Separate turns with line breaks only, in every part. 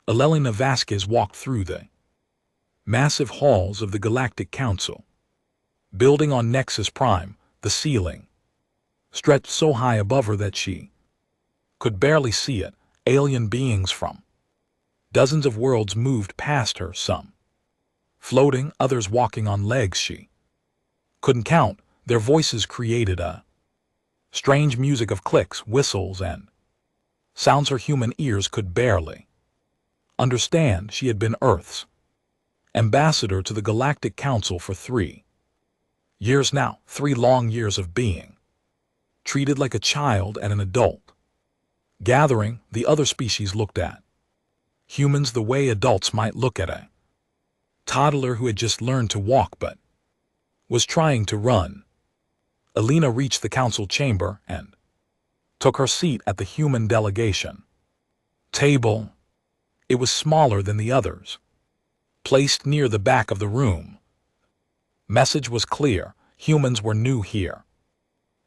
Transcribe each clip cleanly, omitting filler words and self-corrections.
Elena Vasquez walked through the massive halls of the Galactic Council. Building on Nexus Prime, the ceiling stretched so high above her that she could barely see it. Alien beings from dozens of worlds moved past her, some floating, others walking on legs she couldn't count. Their voices created a strange music of clicks, whistles, and sounds her human ears could barely understand. She had been Earth's ambassador to the Galactic Council for 3 years now, 3 long years of being treated like a child and an adult. Gathering, the other species looked at humans the way adults might look at a toddler who had just learned to walk but was trying to run. Elena reached the council chamber and took her seat at the human delegation table. It was smaller than the others, placed near the back of the room. Message was clear: humans were new here,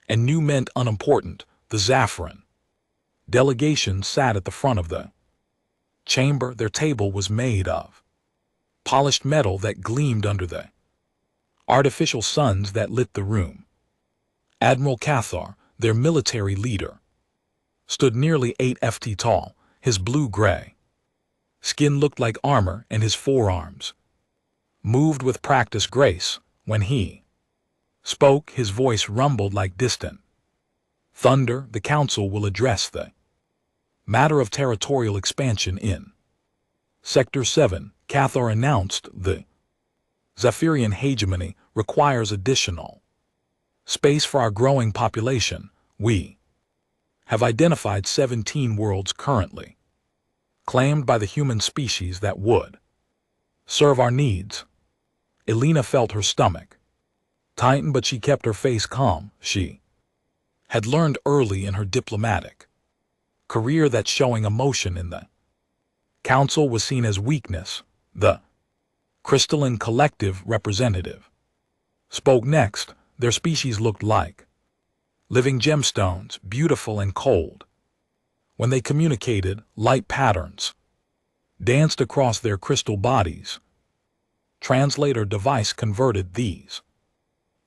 and new meant unimportant. The Zaffiran delegation sat at the front of the chamber. Their table was made of polished metal that gleamed under the artificial suns that lit the room. Admiral Cathar, their military leader, stood nearly 8 feet tall. His blue-gray skin looked like armor, and his forearms moved with practiced grace. When he spoke, his voice rumbled like distant thunder. The council will address the matter of territorial expansion in Sector 7, Cathar announced. The Zephyrian hegemony requires additional space for our growing population. We have identified 17 worlds currently claimed by the human species that would serve our needs. Elena felt her stomach tighten, but she kept her face calm. She had learned early in her diplomatic career that showing emotion in the council was seen as weakness. The crystalline collective representative spoke next. Their species looked like living gemstones, beautiful and cold. When they communicated, light patterns danced across their crystal bodies. Translator device converted these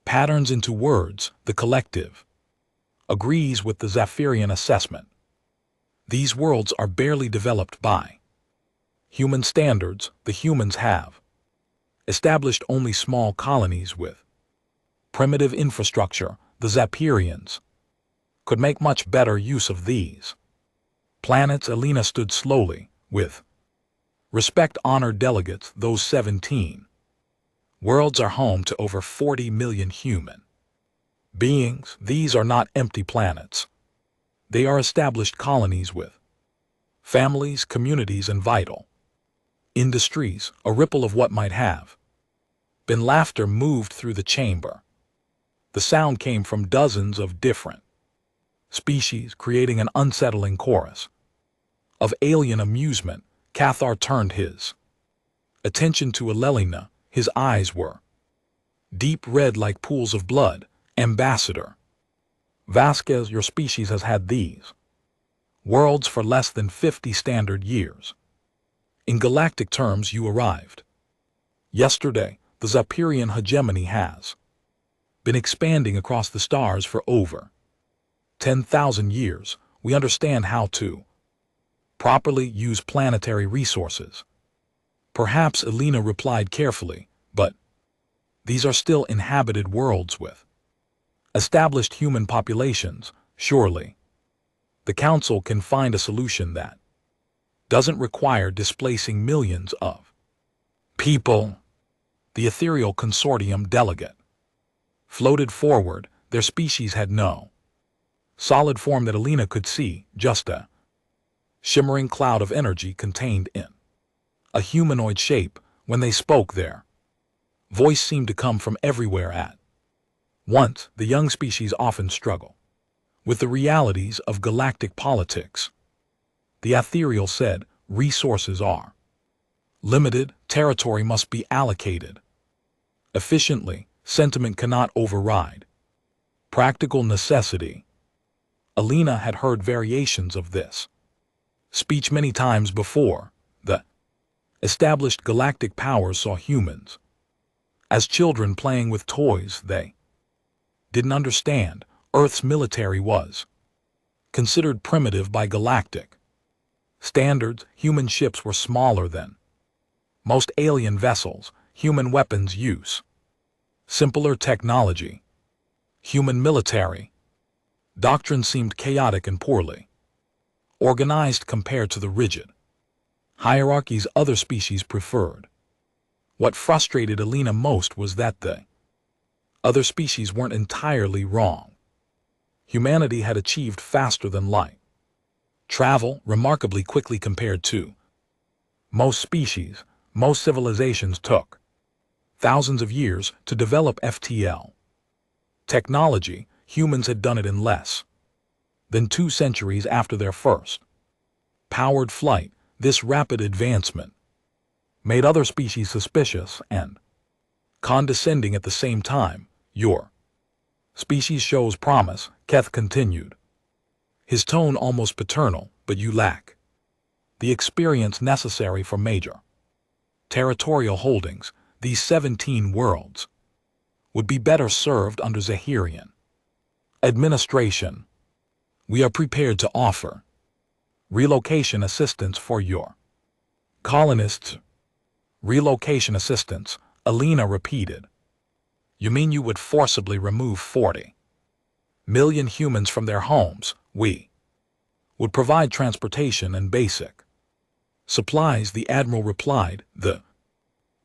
patterns into words. The collective agrees with the Zephyrian assessment. These worlds are barely developed by human standards. The humans have established only small colonies with primitive infrastructure. The Zephyrians could make much better use of these planets. Elena stood slowly, with respect. Honored delegates, those 17 worlds are home to over 40 million human beings. These are not empty planets. They are established colonies with families, communities, and vital industries. A ripple of what might have been laughter moved through the chamber. The sound came from dozens of different species, creating an unsettling chorus of alien amusement. Cathar turned his attention to Elena. His eyes were deep red like pools of blood. Ambassador Vasquez, your species has had these worlds for less than 50 standard years. In galactic terms, you arrived yesterday. The Zephyrian hegemony has been expanding across the stars for over 10,000 years. We understand how to properly use planetary resources. Perhaps, Elena replied carefully, but these are still inhabited worlds with established human populations. Surely the Council can find a solution that doesn't require displacing millions of people. The ethereal consortium delegate floated forward. Their species had no solid form that Elena could see, just a shimmering cloud of energy contained in a humanoid shape. When they spoke, their voice seemed to come from everywhere at once. The young species often struggle with the realities of galactic politics. The ethereal said, resources are limited, territory must be allocated efficiently, sentiment cannot override practical necessity. Elena had heard variations of this speech many times before. The established galactic powers saw humans as children playing with toys they didn't understand. Earth's military was considered primitive by galactic standards. Human ships were smaller than most alien vessels. Human weapons use simpler technology. Human military doctrine seemed chaotic and poorly organized compared to the rigid hierarchies other species preferred. What frustrated Alina most was that the other species weren't entirely wrong. Humanity had achieved faster than light travel remarkably quickly compared to most species. Most civilizations took thousands of years to develop FTL technology. Humans had done it in less than 2 centuries after their first powered flight. This rapid advancement made other species suspicious and condescending at the same time. Your species shows promise, Keth continued, his tone almost paternal, but you lack the experience necessary for major territorial holdings. These 17 worlds would be better served under Zahirian administration. We are prepared to offer relocation assistance for your colonists. Relocation assistance, Alina repeated. You mean you would forcibly remove 40 million humans from their homes? We would provide transportation and basic supplies, the Admiral replied. The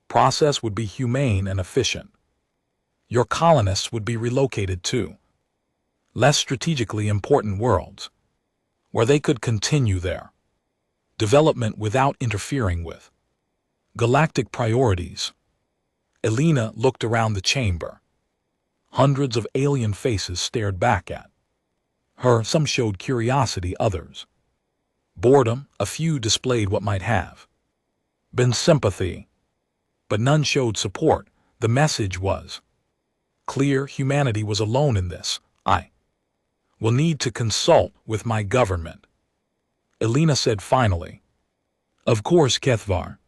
process would be humane and efficient. Your colonists would be relocated to less strategically important worlds, where they could continue their development without interfering with galactic priorities. Alina looked around the chamber. Hundreds of alien faces stared back at her. Some showed curiosity, others boredom. A few displayed what might have been sympathy, but none showed support. The message was clear. Humanity was alone in this. I will need to consult with my government, Alina said finally. Of course, Kethvar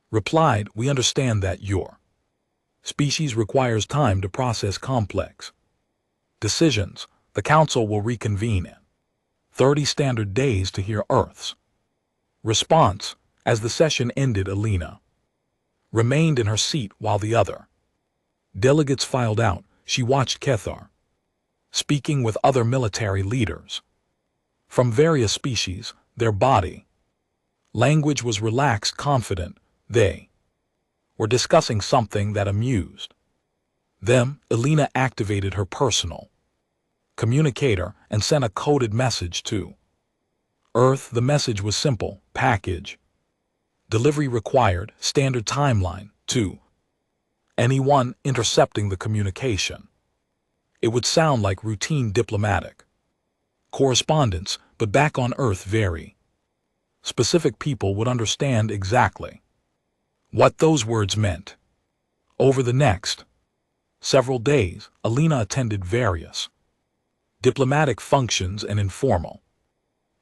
replied. We understand that your species requires time to process complex decisions. The Council will reconvene in 30 standard days to hear Earth's response. As the session ended, Alina remained in her seat while the other delegates filed out. She watched Kethar speaking with other military leaders from various species. Their body language was relaxed, confident. They were discussing something that amused them. Alina activated her personal communicator and sent a coded message to Earth. The message was simple: package delivery required, standard timeline. To anyone intercepting the communication, it would sound like routine diplomatic correspondence, but back on Earth very specific people would understand exactly what those words meant. Over the next several days, Alina attended various diplomatic functions and informal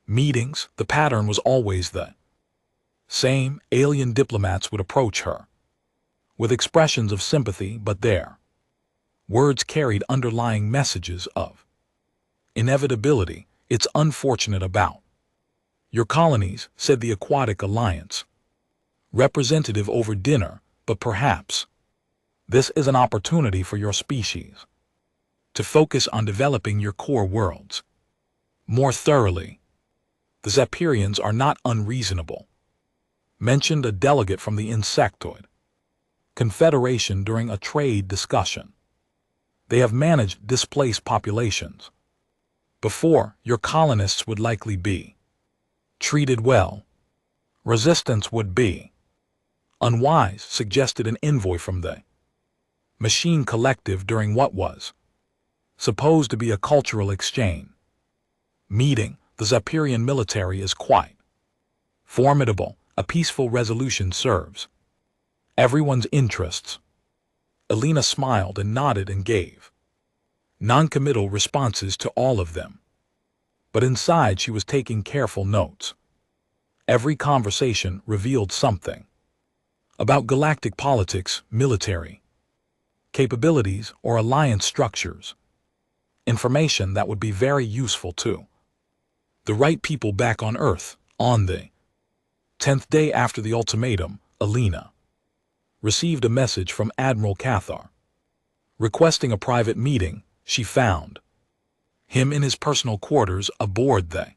meetings. The pattern was always the same. Alien diplomats would approach her with expressions of sympathy, but their words carried underlying messages of inevitability. It's unfortunate about your colonies, said the Aquatic Alliance representative over dinner, but perhaps this is an opportunity for your species to focus on developing your core worlds more thoroughly. The Zephyrians are not unreasonable, mentioned a delegate from the Insectoid Confederation during a trade discussion. They have managed displaced populations before. Your colonists would likely be treated well. Resistance would be unwise, suggested an envoy from the Machine Collective during what was supposed to be a cultural exchange meeting. The Zephyrian military is quite formidable. A peaceful resolution serves everyone's interests. Alina smiled and nodded and gave non-committal responses to all of them. But inside she was taking careful notes. Every conversation revealed something about galactic politics, military capabilities, or alliance structures. Information that would be very useful to the right people back on Earth. On the 10th day after the ultimatum, Alina received a message from Admiral Cathar requesting a private meeting. She found him in his personal quarters aboard the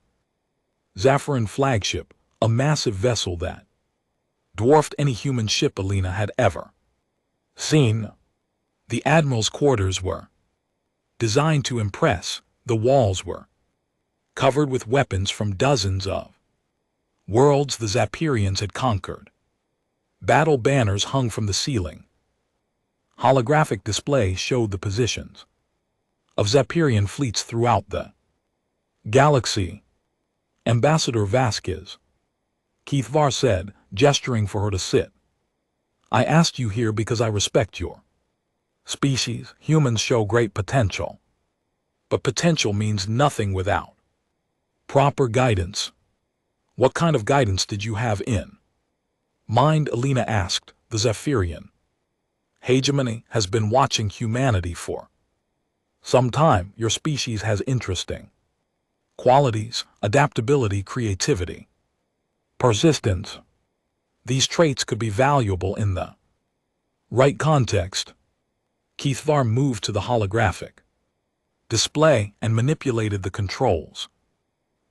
Zaffirin flagship, a massive vessel that dwarfed any human ship Alina had ever seen. The Admiral's quarters were designed to impress. The walls were covered with weapons from dozens of worlds the Zappirians had conquered. Battle banners hung from the ceiling. Holographic displays showed the positions of Zappirian fleets throughout the galaxy. Ambassador Vasquez, Keithvar said, gesturing for her to sit. I asked you here because I respect your species. Humans show great potential. But potential means nothing without proper guidance. What kind of guidance did you have in mind? Alina asked. The Zaphirian hegemony has been watching humanity for some time. Your species has interesting qualities: adaptability, creativity, persistence. These traits could be valuable in the right context. Keithvar moved to the holographic display and manipulated the controls.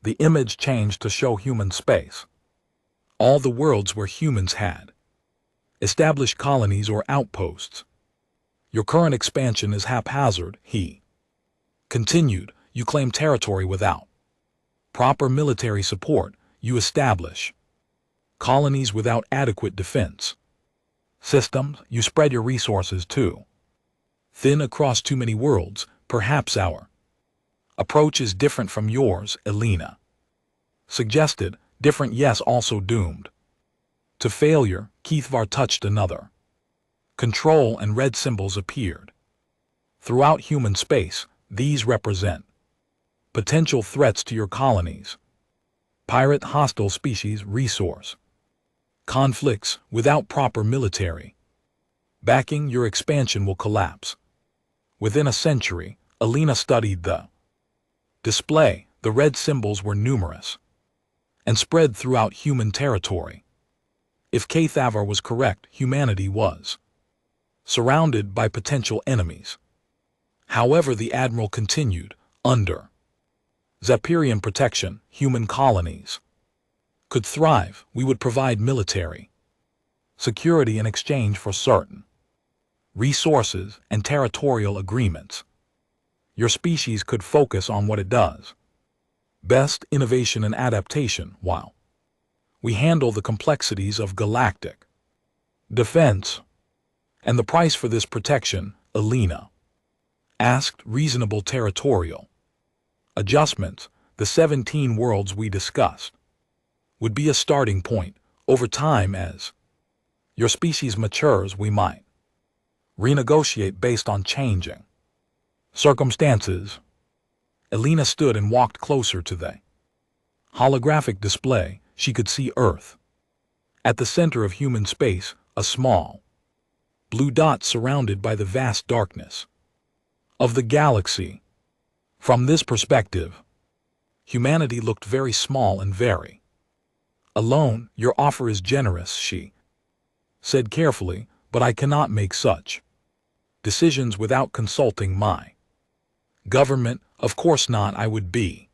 The image changed to show human space. All the worlds where humans had established colonies or outposts. Your current expansion is haphazard, he continued. You claim territory without proper military support. You establish colonies without adequate defense systems. You spread your resources too thin across too many worlds. Perhaps our approach is different from yours, Alina suggested. Different, yes, also doomed to failure. Keithvar touched another control and red symbols appeared throughout human space. These represent potential threats to your colonies. Pirate, hostile species, resource conflicts. Without proper military backing, your expansion will collapse within a century. Alina studied the display. The red symbols were numerous and spread throughout human territory. If Keithvar was correct, humanity was surrounded by potential enemies. However, the Admiral continued, under Zappirian protection, human colonies could thrive. We would provide military security in exchange for certain resources and territorial agreements. Your species could focus on what it does best, innovation and adaptation, while we handle the complexities of galactic defense. And the price for this protection, Alina asked. Reasonable territorial adjustments. The 17 worlds we discussed would be a starting point. Over time, as your species matures, we might renegotiate based on changing circumstances. Alina stood and walked closer to the holographic display. She could see Earth at the center of human space, a small blue dot surrounded by the vast darkness of the galaxy. From this perspective, humanity looked very small and very alone. Your offer is generous, she said carefully, but I cannot make such decisions without consulting my government. Of course not. I would be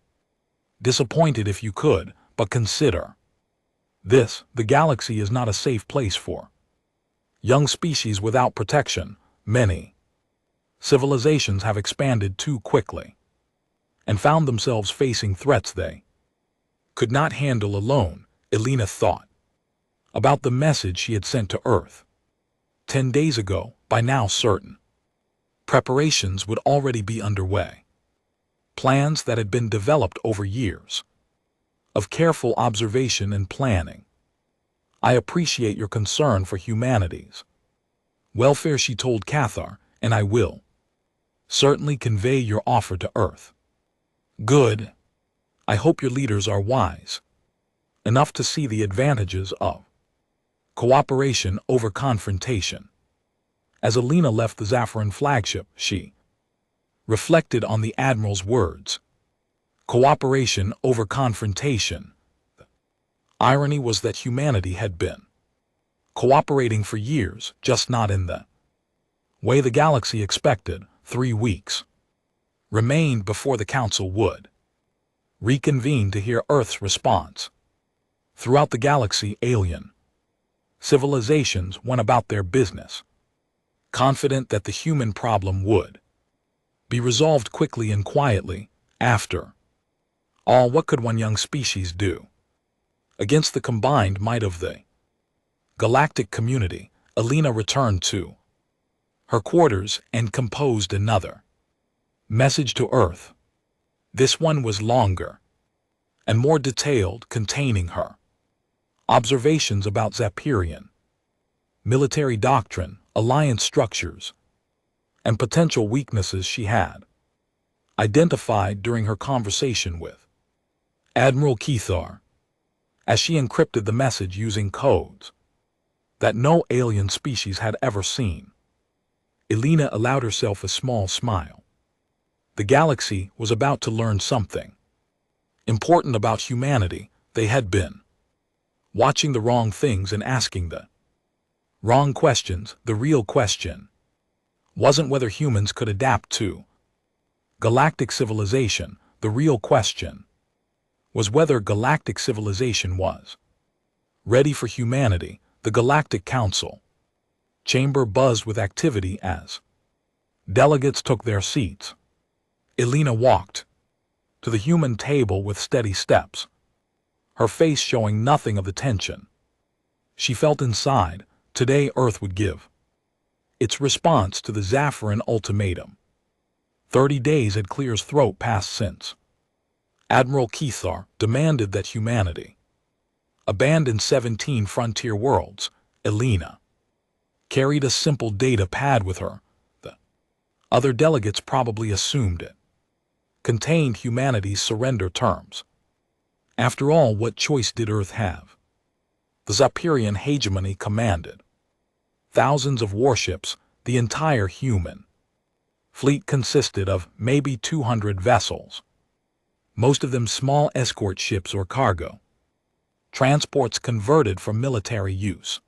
disappointed if you could, but consider this. The galaxy is not a safe place for young species without protection. Many civilizations have expanded too quickly and found themselves facing threats they could not handle alone. Alina thought about the message she had sent to Earth 10 days ago. By now, certain preparations would already be underway. Plans that had been developed over years of careful observation and planning. I appreciate your concern for humanity's welfare, she told Cathar, and I will certainly convey your offer to Earth. Good. I hope your leaders are wise. enough to see the advantages of cooperation over confrontation. As Alina left the Zaffiran flagship, she reflected on the Admiral's words. Cooperation over confrontation. The irony was that humanity had been cooperating for years, just not in the way the galaxy expected. 3 weeks remained before the Council would reconvene to hear Earth's response. Throughout the galaxy, alien civilizations went about their business, confident that the human problem would be resolved quickly and quietly. After all, what could one young species do against the combined might of the galactic community? Alina returned to her quarters and composed another message to Earth. This one was longer and more detailed, containing her observations about Zapperian military doctrine, alliance structures, and potential weaknesses she had identified during her conversation with Admiral Kethar. As she encrypted the message using codes that no alien species had ever seen, Alina allowed herself a small smile. The galaxy was about to learn something important about humanity. They had been watching the wrong things and asking the wrong questions. The real question wasn't whether humans could adapt to galactic civilization. The real question was whether galactic civilization was ready for humanity. The Galactic Council chamber buzzed with activity as delegates took their seats. Alina walked to the human table with steady steps, her face showing nothing of the tension she felt inside. Today Earth would give its response to the Zaffiran ultimatum. 30 days had Clear's throat passed since Admiral Kethar demanded that humanity abandon 17 frontier worlds. Alina carried a simple data pad with her. The other delegates probably assumed it contained humanity's surrender terms. After all, what choice did Earth have? The Zapperian hegemony commanded thousands of warships. The entire human fleet consisted of maybe 200 vessels, most of them small escort ships or cargo transports converted for military use.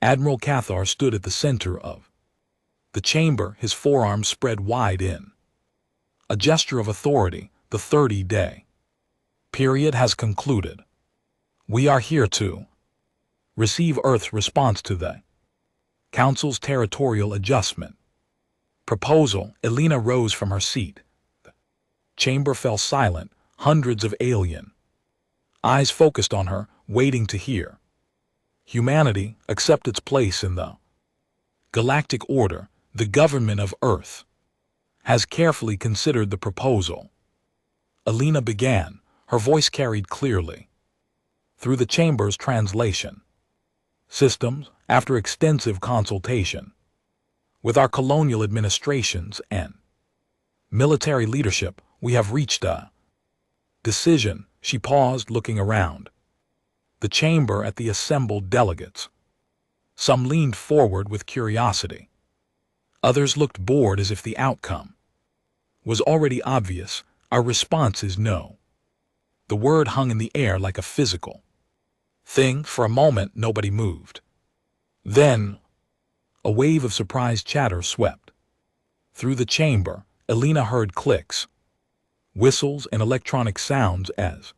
Admiral Kethar stood at the center of the chamber, his forearms spread wide in a gesture of authority. The 30-day period has concluded. We are here to receive Earth's response to the Council's territorial adjustment proposal. Alina rose from her seat. The chamber fell silent. Hundreds of alien eyes focused on her, waiting to hear humanity accept its place in the galactic order. The government of Earth has carefully considered the proposal. Alina began, her voice carried clearly through the chamber's translation systems. After extensive consultation with our colonial administrations and military leadership, we have reached a decision. She paused, looking around the chamber at the assembled delegates. Some leaned forward with curiosity. Others looked bored, as if the outcome was already obvious. Our response is no. The word hung in the air like a physical thing. For a moment, nobody moved. Then, a wave of surprised chatter swept through the chamber. Alina heard clicks, whistles, and electronic sounds as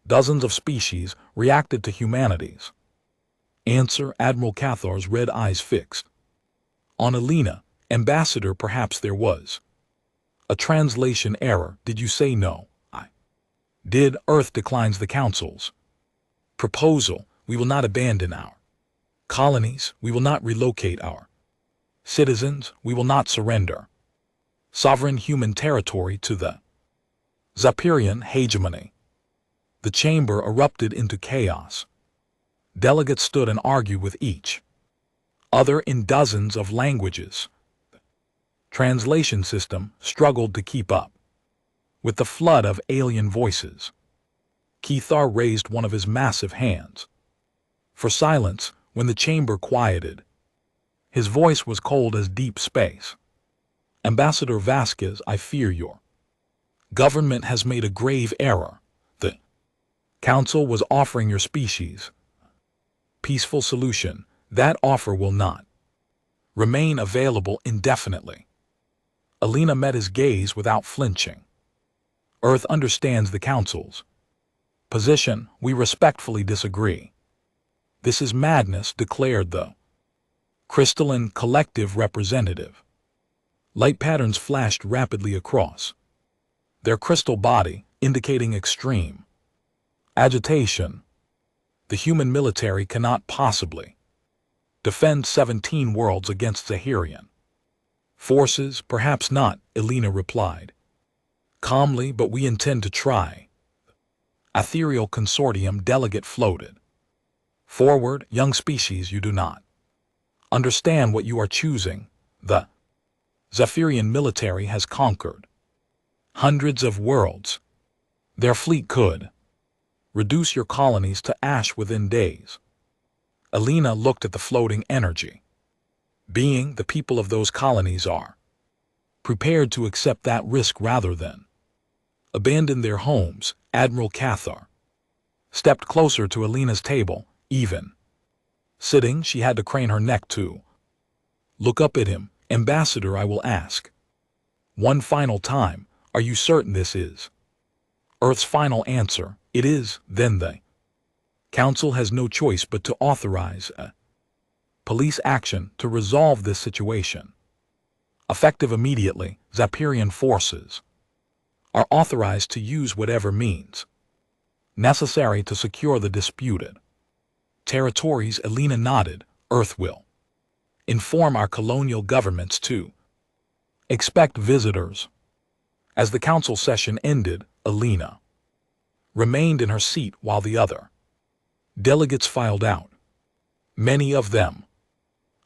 dozens of species reacted to humanity's answer. Admiral Kethar's red eyes fixed on Alina. Ambassador, perhaps there was a translation error. Did you say no? I did. Earth declines the Council's proposal. We will not abandon our colonies. We will not relocate our citizens. We will not surrender sovereign human territory to the Zapperian hegemony. The chamber erupted into chaos. Delegates stood and argued with each other in dozens of languages. The translation system struggled to keep up with the flood of alien voices. Kethar raised one of his massive hands. For silence, when the chamber quieted. His voice was cold as deep space. Ambassador Vasquez, I fear your government has made a grave error. The Council was offering your species peaceful solution. That offer will not remain available indefinitely. Alina met his gaze without flinching. Earth understands the Council's position. We respectfully disagree. This is madness, declared the crystalline collective representative. Light patterns flashed rapidly across their crystal body, indicating extreme agitation. The human military cannot possibly defend 17 worlds against Zahirian forces. Perhaps not, Alina replied calmly, but we intend to try. Ethereal Consortium delegate floated forward. Young species, you do not understand what you are choosing. The Zephyrian military has conquered hundreds of worlds. Their fleet could reduce your colonies to ash within days. Alina looked at the floating energy. Being the people of those colonies are prepared to accept that risk rather than abandon their homes. Admiral Cathar stepped closer to Alina's table. Even sitting, she had to crane her neck to look up at him. Ambassador, I will ask one final time, are you certain this is Earth's final answer? It is. Then the Council has no choice but to authorize a police action to resolve this situation. Effective immediately, Zephyrian forces are authorized to use whatever means necessary to secure the disputed territories. Alina nodded. Earth will inform our colonial governments to expect visitors. As the council session ended, Alina remained in her seat while the other delegates filed out. Many of them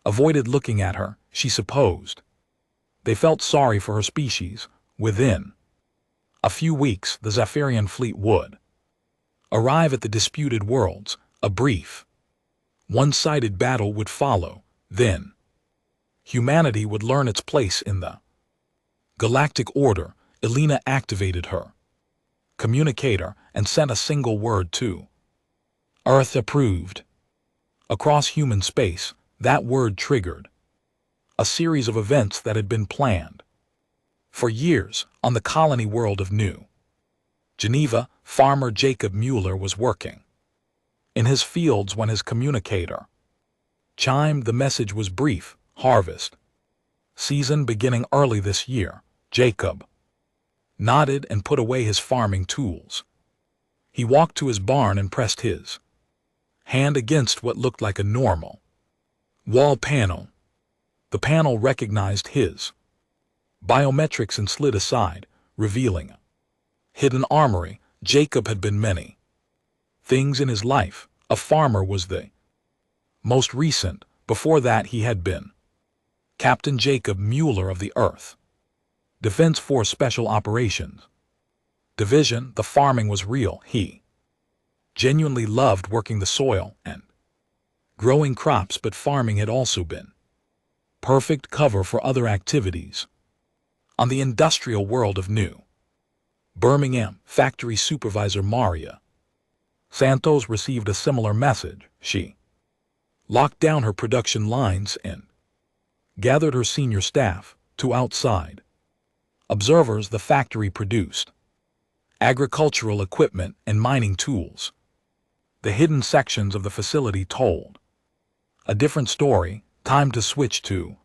avoided looking at her, she supposed. They felt sorry for her species. Within a few weeks, the Zephyrian fleet would arrive at the disputed worlds. A brief, one-sided battle would follow. Then, humanity would learn its place in the galactic order. Alina activated her communicator and sent a single word to Earth. Approved. Across human space, that word triggered a series of events that had been planned for years. On the colony world of New Geneva, farmer Jacob Mueller was working in his fields when his communicator chimed. The message was brief: harvest season beginning early this year. Jacob nodded and put away his farming tools. He walked to his barn and pressed his hand against what looked like a normal wall panel. The panel recognized his biometrics and slid aside, revealing a hidden armory. Jacob had been many things in his life. A farmer was the most recent. Before that, he had been Captain Jacob Mueller of the Earth Defense Force Special Operations Division. The farming was real. He genuinely loved working the soil and growing crops, but farming had also been perfect cover for other activities. On the industrial world of New Birmingham, factory supervisor Maria Santos received a similar message. She locked down her production lines and gathered her senior staff to outside observers. The factory produced agricultural equipment and mining tools. The hidden sections of the facility told a different story. Time to switch to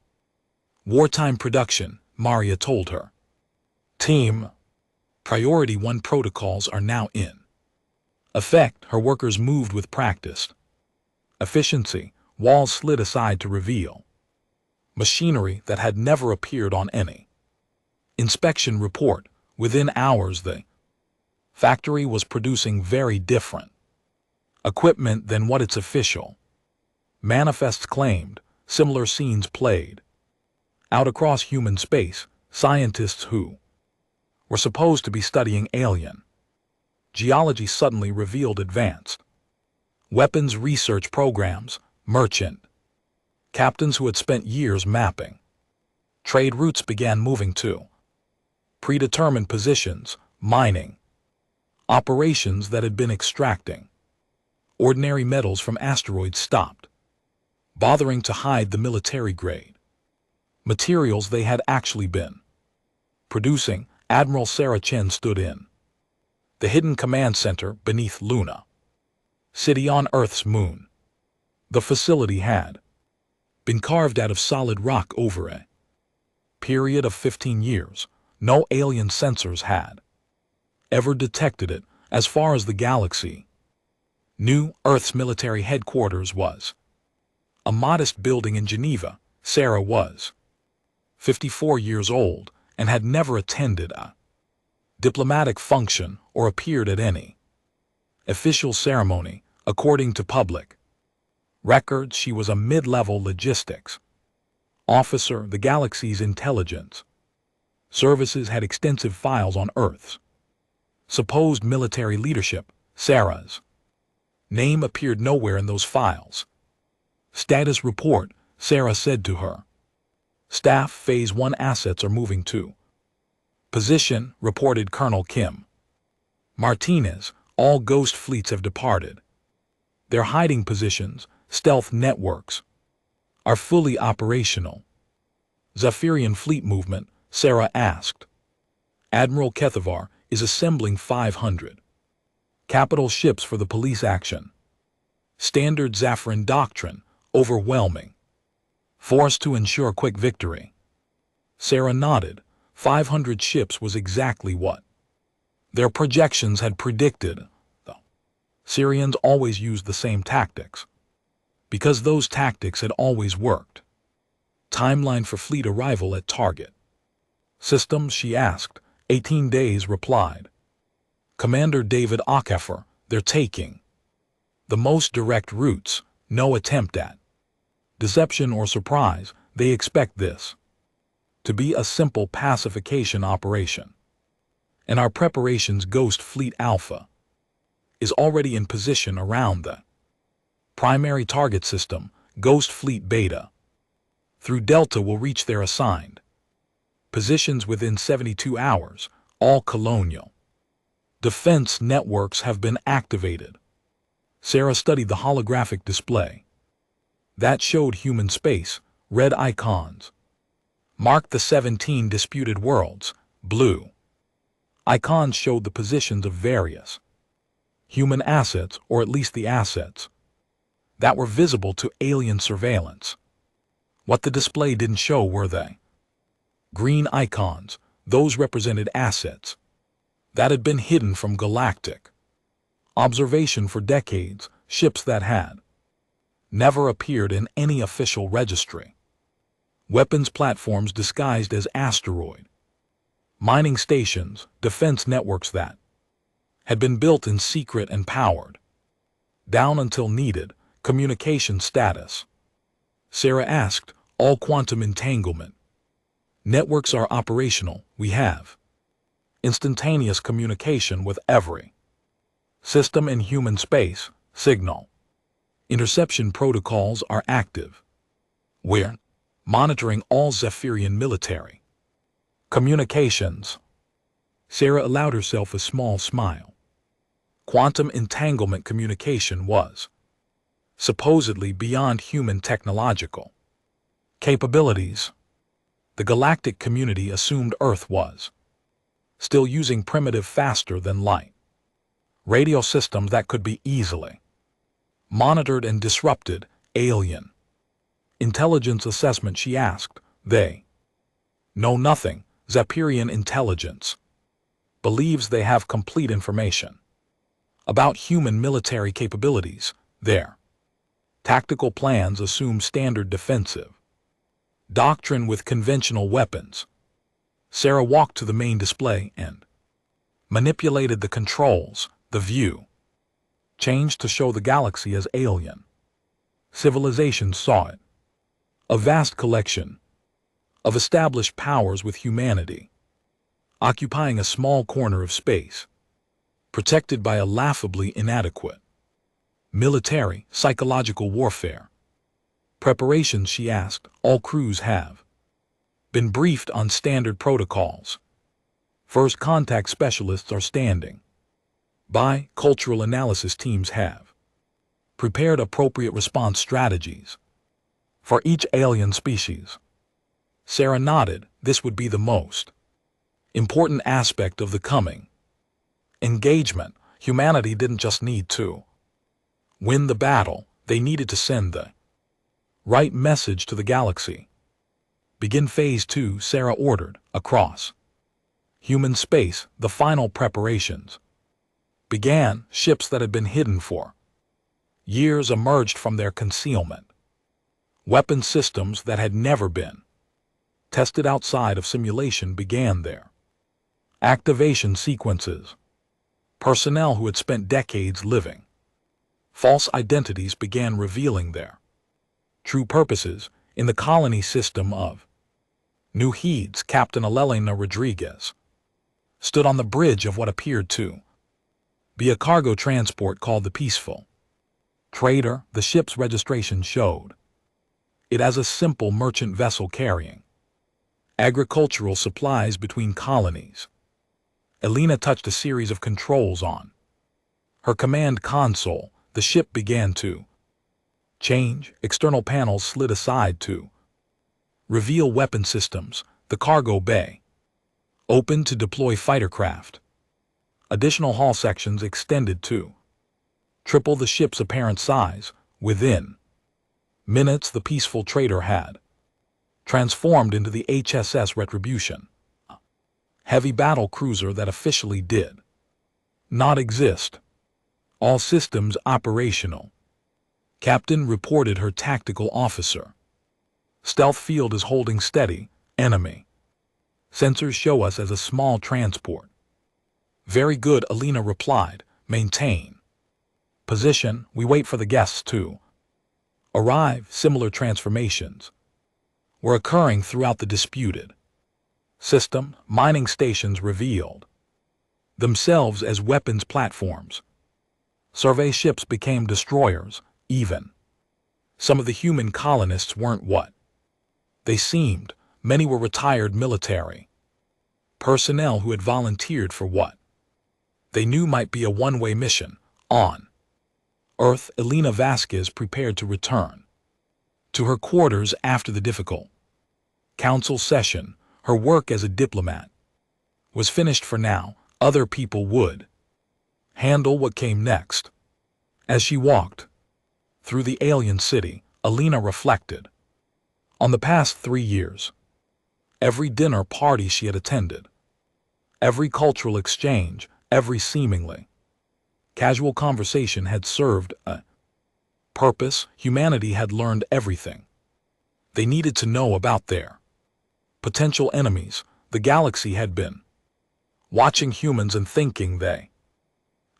wartime production, Maria told her team. Priority 1 protocols are now in effect. Her workers moved with practiced efficiency. Walls slid aside to reveal machinery that had never appeared on any inspection report. Within hours, the factory was producing very different equipment than what its official manifests claimed. Similar scenes played out across human space. Scientists who were supposed to be studying alien geology suddenly revealed advanced weapons research programs, merchant captains who had spent years mapping trade routes began moving to predetermined positions, mining operations that had been extracting ordinary metals from asteroids stopped bothering to hide the military grade materials they had actually been producing. Admiral Sarah Chen stood in the hidden command center beneath Luna City on Earth's moon. The facility had been carved out of solid rock over a period of 15 years. No alien sensors had ever detected it. As far as the galaxy knew, Earth's military headquarters was a modest building in Geneva. Sarah was 54 years old and had never attended a diplomatic function or appeared at any official ceremony. According to public records, she was a mid-level logistics officer. The galaxy's intelligence services had extensive files on Earth's supposed military leadership. Sarah's name appeared nowhere in those files. Status report, Sarah said to her staff. Phase 1 assets are moving to position, reported Colonel Kim Martinez. All ghost fleets have departed. Their hiding positions, stealth networks, are fully operational. Zephyrian fleet movement, Sarah asked. Admiral Kethavar is assembling 500 capital ships for the police action. Standard Zephyrian doctrine, overwhelming force to ensure quick victory. Sarah nodded. 500 ships was exactly what their projections had predicted. The Syrians always used the same tactics because those tactics had always worked. Timeline for fleet arrival at target systems, she asked. 18 days, replied Commander David Okafor. They're taking the most direct routes, no attempt at deception or surprise. They expect this to be a simple pacification operation. And our preparations. Ghost Fleet Alpha is already in position around the primary target system. Ghost Fleet Beta through Delta will reach their assigned positions within 72 hours. All colonial defense networks have been activated. Sarah studied the holographic display that showed human space. Red icons marked the 17 disputed worlds. Blue icons showed the positions of various human assets, or at least the assets that were visible to alien surveillance. What the display didn't show were the green icons. Those represented assets that had been hidden from galactic observation for decades, ships that had never appeared in any official registry, weapons platforms disguised as asteroid mining stations, defense networks that had been built in secret and powered down until needed. Communication status, Sarah asked. All quantum entanglement networks are operational. We have instantaneous communication with every system in human space. Signal interception protocols are active. We're monitoring all Zephyrian military communications. Sarah allowed herself a small smile. Quantum entanglement communication was supposedly beyond human technological capabilities. The galactic community assumed Earth was still using primitive, faster than light radio systems that could be easily monitored and disrupted. Alien intelligence assessment, she asked. They know nothing. Zephyrian intelligence believes they have complete information about human military capabilities. Their tactical plans assume standard defensive doctrine with conventional weapons. Sarah walked to the main display and manipulated the controls. The view changed to show the galaxy as alien civilizations saw it. A vast collection of established powers with humanity occupying a small corner of space. protected by a laughably inadequate military, psychological warfare. Preparations, she asked, all crews have been briefed on standard protocols. First contact specialists are standing by. Cultural analysis teams have prepared appropriate response strategies for each alien species. Sarah nodded. This would be the most important aspect of the coming engagement. Humanity didn't just need to win the battle, they needed to send the right message to the galaxy. Begin Phase 2, Sarah ordered. Across human space, the final preparations began. Ships that had been hidden for years emerged from their concealment. Weapon systems that had never been tested outside of simulation began their activation sequences. Personnel who had spent decades living false identities began revealing their true purposes in the colony system of New Heeds. Captain Elena Rodriguez stood on the bridge of what appeared to be a cargo transport called the Peaceful Trader. The ship's registration showed it as a simple merchant vessel carrying agricultural supplies between colonies. Elena touched a series of controls on her command console. The ship began to change. External panels slid aside to reveal weapon systems. The cargo bay opened to deploy fighter craft. Additional hull sections extended to triple the ship's apparent size. Within minutes, the Peaceful Trader had transformed into the HSS Retribution, a heavy battle cruiser that officially did not exist. All systems operational. Captain reported her tactical officer. Stealth field is holding steady. Enemy sensors show us as a small transport. Very good, Elena replied. Maintain position. We wait for the guests to arrive. Similar transformations were occurring throughout the disputed system. Mining stations revealed themselves as weapons platforms. Survey ships became destroyers. Even some of the human colonists weren't what they seemed. Many were retired military personnel who had volunteered for what they knew might be a one-way mission. On Earth, Elena Vasquez prepared to return to her quarters after the difficult council session. Her work as a diplomat was finished for now. Other people would handle what came next. As she walked through the alien city, Elena reflected on the past 3 years. Every dinner party she had attended, every cultural exchange, every seemingly casual conversation had served a purpose. Humanity had learned everything they needed to know about their potential enemies. The galaxy had been watching humans and thinking they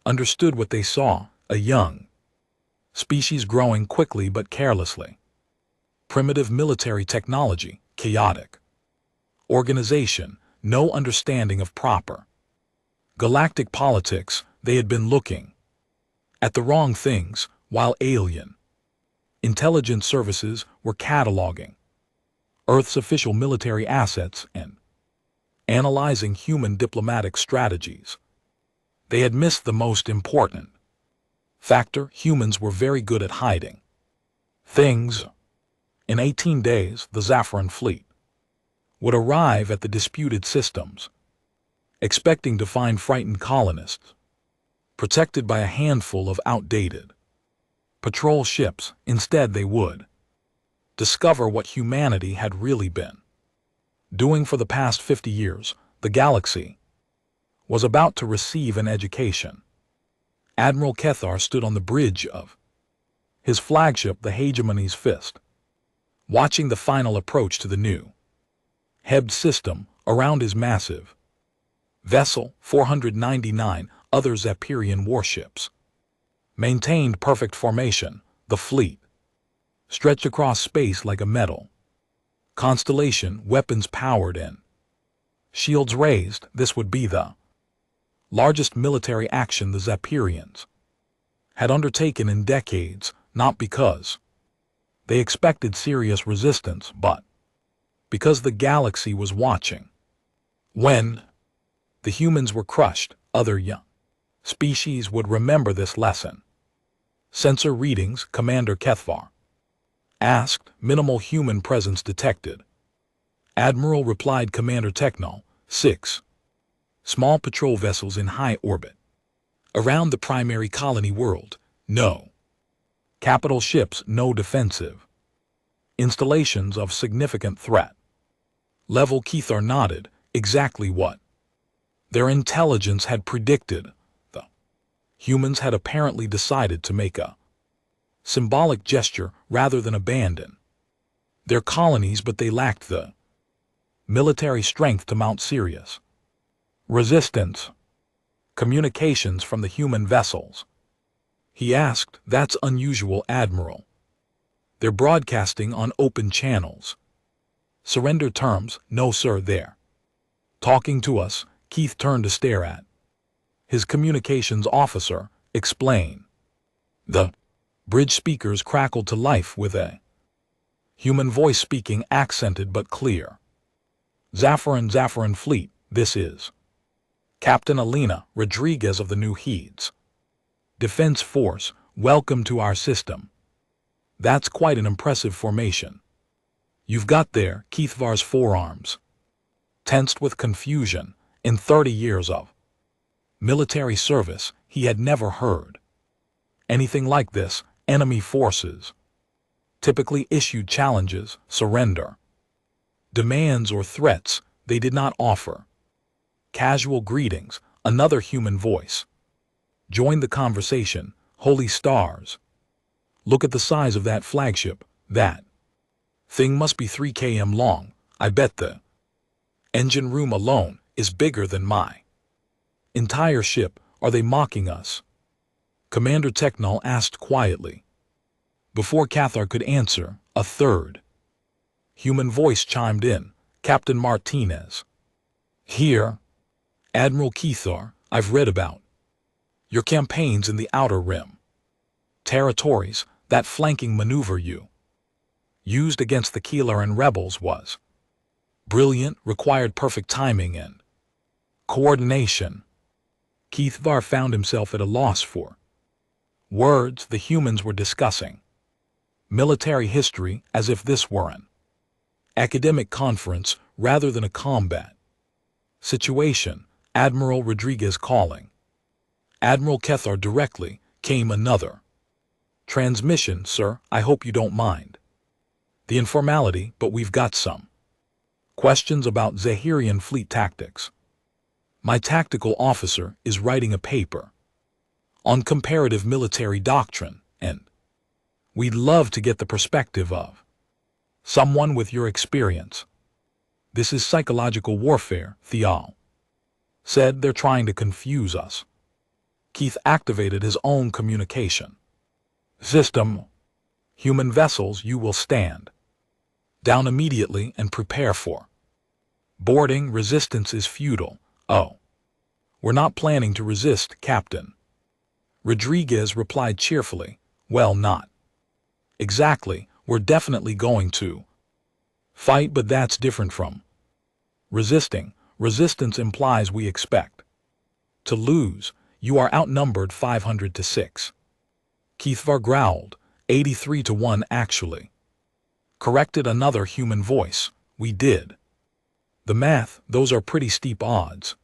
understood what they saw. A young species growing quickly but carelessly. Primitive military technology, chaotic organization, no understanding of proper galactic politics. They had been looking at the wrong things, while alien intelligence services were cataloging Earth's official military assets and analyzing human diplomatic strategies. They had missed the most important factor. Humans were very good at hiding things. In 18 days, the Zafran fleet would arrive at the disputed systems, expecting to find frightened colonists protected by a handful of outdated patrol ships. Instead, they would discover what humanity had really been doing for the past 50 years. The galaxy was about to receive an education. Admiral Kethar stood on the bridge of his flagship, the Hegemony's Fist, watching the final approach to the new Heb system. Around his massive vessel, 499 other Zapirian warships maintained perfect formation. The fleet stretched across space like a metal constellation, weapons powered and shields raised. This would be the Largest military action the Zephyrians had undertaken in decades, not because they expected serious resistance, but because the galaxy was watching. When the humans were crushed, other young species would remember this lesson. Sensor readings, Commander Kethvar asked. Minimal human presence detected. Admiral replied. Commander Techno, 6. Small patrol vessels in high orbit. Around the primary colony world, no. Capital ships, no defensive installations of significant threat. Level Kethar nodded. Exactly what their intelligence had predicted. The humans had apparently decided to make a symbolic gesture rather than abandon their colonies, but they lacked the military strength to mount serious resistance. Communications from the human vessels. He asked. That's unusual, Admiral. They're broadcasting on open channels. Surrender terms, no sir, they're talking to us. Keith turned to stare at his communications officer. Explain. The bridge speakers crackled to life with a human voice speaking, accented but clear. Zaffirin Fleet, this is Captain Alina Rodriguez of the New Heeds Defense Force, welcome to our system. That's quite an impressive formation you've got there. Kethvar's forearms tensed with confusion. In 30 years of military service, he had never heard anything like this. Enemy forces typically issued challenges, surrender demands, or threats. They did not offer casual greetings. Another human voice joined the conversation. Holy stars! Look at the size of that flagship. That thing must be 3 km long. I bet the engine room alone is bigger than my entire ship. Are they mocking us? Commander Technol asked quietly. Before Cathar could answer, a third human voice chimed in. Captain Martinez. Here. Admiral Kethar, I've read about your campaigns in the Outer Rim territories. That flanking maneuver you used against the Keeleran rebels was brilliant, required perfect timing and coordination. Kethvar found himself at a loss for words. The humans were discussing military history as if this were an academic conference rather than a combat situation. Admiral Rodriguez calling. Admiral Kethar directly. Came another transmission, sir. I hope you don't mind the informality, but we've got some questions about Zahirian fleet tactics. My tactical officer is writing a paper on comparative military doctrine, and we'd love to get the perspective of someone with your experience. This is psychological warfare, Thial said. They're trying to confuse us. Keith activated his own communication system. Human vessels, you will stand down immediately and prepare for boarding. Resistance is futile. Oh, we're not planning to resist, Captain Rodriguez replied cheerfully. Well, not exactly. We're definitely going to fight, but that's different from resisting. Resistance implies we expect to lose. You are outnumbered 500 to 6. Kethvar growled. 83 to 1 actually. Corrected another human voice. We did the math. Those are pretty steep odds.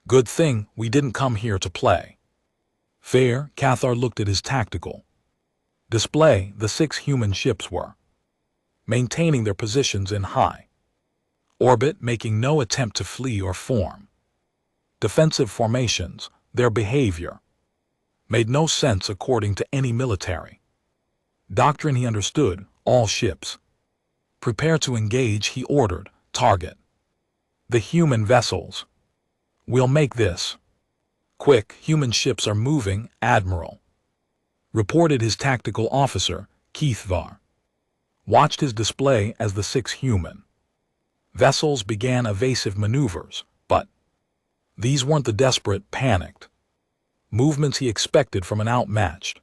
Good thing we didn't come here to play fair. Cathar looked at his tactical display. The 6 human ships were maintaining their positions in high orbit, making no attempt to flee or form defensive formations. Their behavior made no sense according to any military doctrine he understood. All ships prepare to engage, he ordered. Target the human vessels. We'll make this quick. Human ships are moving, Admiral reported his tactical officer. Kethvar watched his display as the 6 human vessels began evasive maneuvers, but These weren't the desperate, panicked movements he expected from an outmatched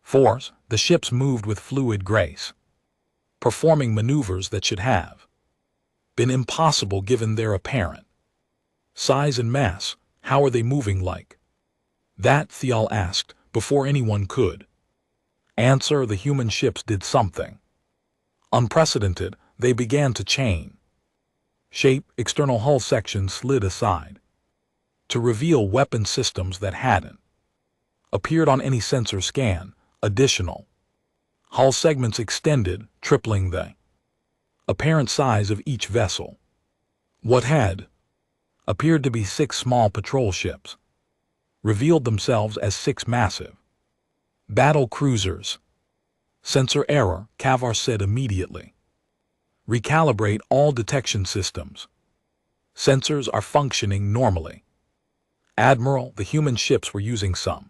force. The ships moved with fluid grace, performing maneuvers that should have been impossible given their apparent size and mass. How are they moving like that? Thial asked. Before anyone could answer, the human ships did something unprecedented. They began to change shape. External hull sections slid aside to reveal weapon systems that hadn't appeared on any sensor scan. Additional hull segments extended, tripling the apparent size of each vessel. What had appeared to be 6 small patrol ships revealed themselves as 6 massive battle cruisers. Sensor error, Kavar said immediately. Recalibrate all detection systems. Sensors are functioning normally. Admiral, the human ships were using some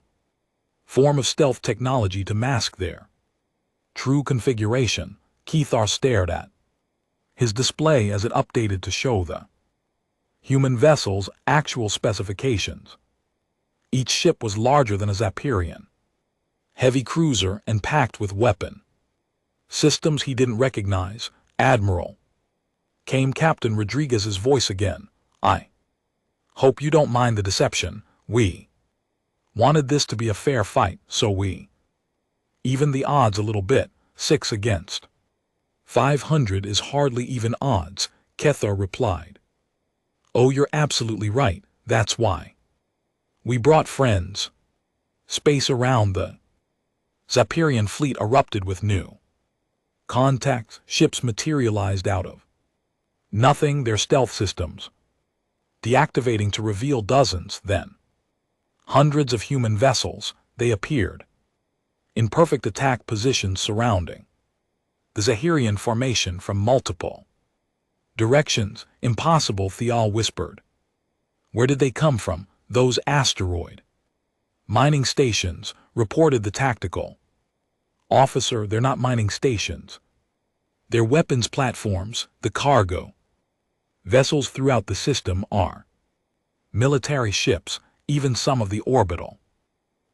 form of stealth technology to mask their true configuration. Kethar stared at his display as it updated to show the human vessel's actual specifications. Each ship was larger than a Zapirian heavy cruiser and packed with weapon systems he didn't recognize. Admiral, came Captain Rodriguez's voice again. I hope you don't mind the deception. We wanted this to be a fair fight, so we even the odds a little bit. 6 against 500 is hardly even odds, Kethar replied. Oh, you're absolutely right. That's why we brought friends. Space around the Zapirian fleet erupted with new contacts. Ships materialized out of nothing, their stealth systems deactivating to reveal dozens, then hundreds of human vessels. They appeared in perfect attack positions surrounding the Zahirian formation from multiple directions. Impossible, Thial whispered. Where did they come from? Those asteroid mining stations, reported the tactical officer. They're not mining stations. They're weapons platforms. The cargo vessels throughout the system are military ships. Even some of the orbital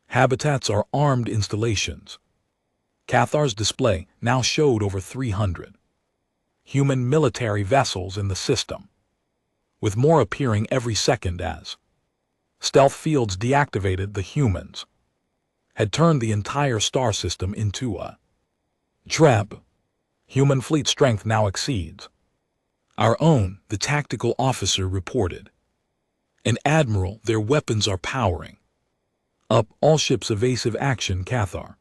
habitats are armed installations. Cathar's display now showed over 300 human military vessels in the system, with more appearing every second as stealth fields deactivated. The humans had turned the entire star system into a trap. Human fleet strength now exceeds our own, the tactical officer reported. And Admiral, their weapons are powering up all ships. Evasive action, Cathar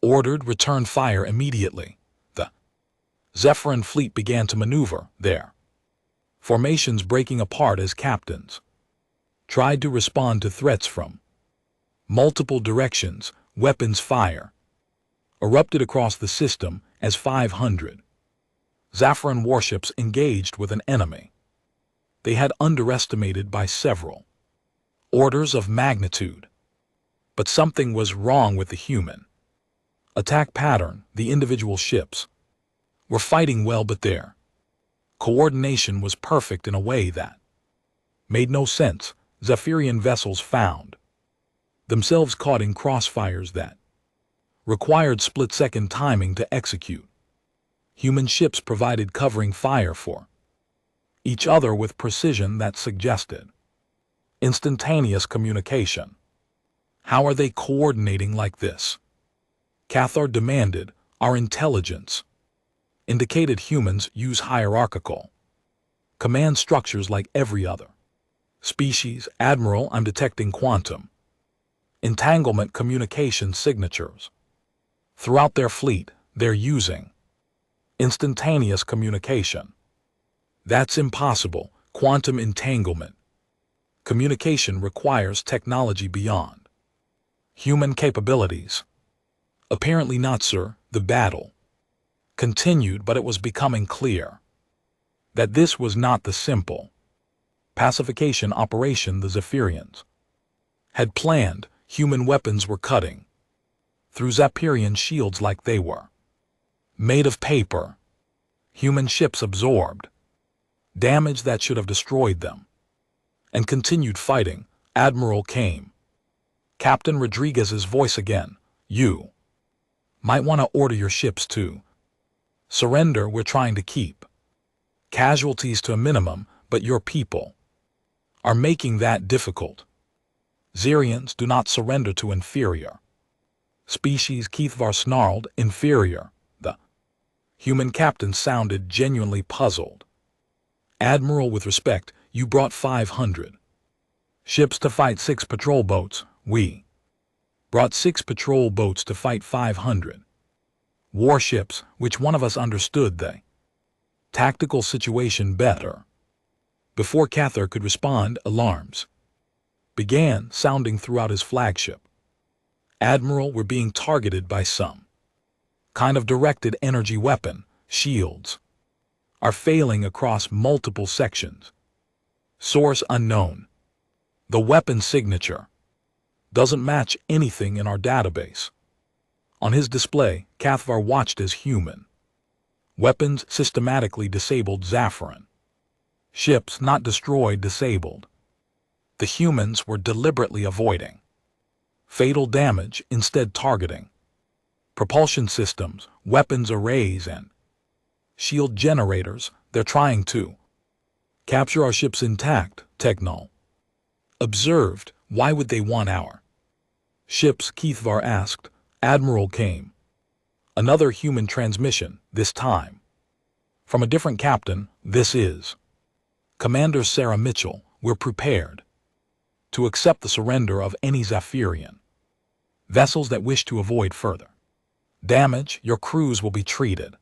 ordered. Return fire immediately. The Zephyrin fleet began to maneuver, their formations breaking apart as captains tried to respond to threats from multiple directions. Weapons fire erupted across the system as 500 Zephyrin warships engaged with an enemy they had underestimated by several orders of magnitude. But something was wrong with the human attack pattern. The individual ships were fighting well, but their coordination was perfect in a way that made no sense. Zephyrian vessels found themselves caught in crossfires that required split-second timing to execute. Human ships provided covering fire for each other with precision that suggested instantaneous communication. How are they coordinating like this? Cathar demanded. Our intelligence indicated humans use hierarchical command structures like every other species. Admiral, I'm detecting quantum entanglement communication signatures throughout their fleet. They're using instantaneous communication. That's impossible. Quantum entanglement communication requires technology beyond human capabilities. Apparently not, sir. The battle continued, but it was becoming clear that this was not the simple pacification operation the Zephyrians had planned. Human weapons were cutting through Zapirian shields like they were made of paper. Human ships absorbed damage that should have destroyed them. and continued fighting. Admiral came. Captain Rodriguez's voice again. You might want to order your ships to surrender. We're trying to keep casualties to a minimum, but your people are making that difficult. Xerians do not surrender to inferior species. Keithvar snarled. Inferior? The human captain sounded genuinely puzzled. Admiral, with respect, you brought 500 ships to fight 6 patrol boats. We brought 6 patrol boats to fight 500 warships. Which one of us understood the tactical situation better? Before Cathar could respond, alarms began sounding throughout his flagship. Admiral, we're being targeted by some kind of directed energy weapon. Shields are failing across multiple sections. Source unknown. The weapon signature doesn't match anything in our database. On his display, Cathvar watched as human weapons systematically disabled Zaffirin. Ships not destroyed, disabled. The humans were deliberately avoiding fatal damage, instead targeting propulsion systems, weapons arrays, and shield generators. They're trying to capture our ships intact, Technol observed. Why would they want our ships? Keithvar asked. Admiral came. Another human transmission, this time from a different captain. This is Commander Sarah Mitchell. We're prepared to accept the surrender of any Zaffiran vessels that wish to avoid further damage. Your crews will be treated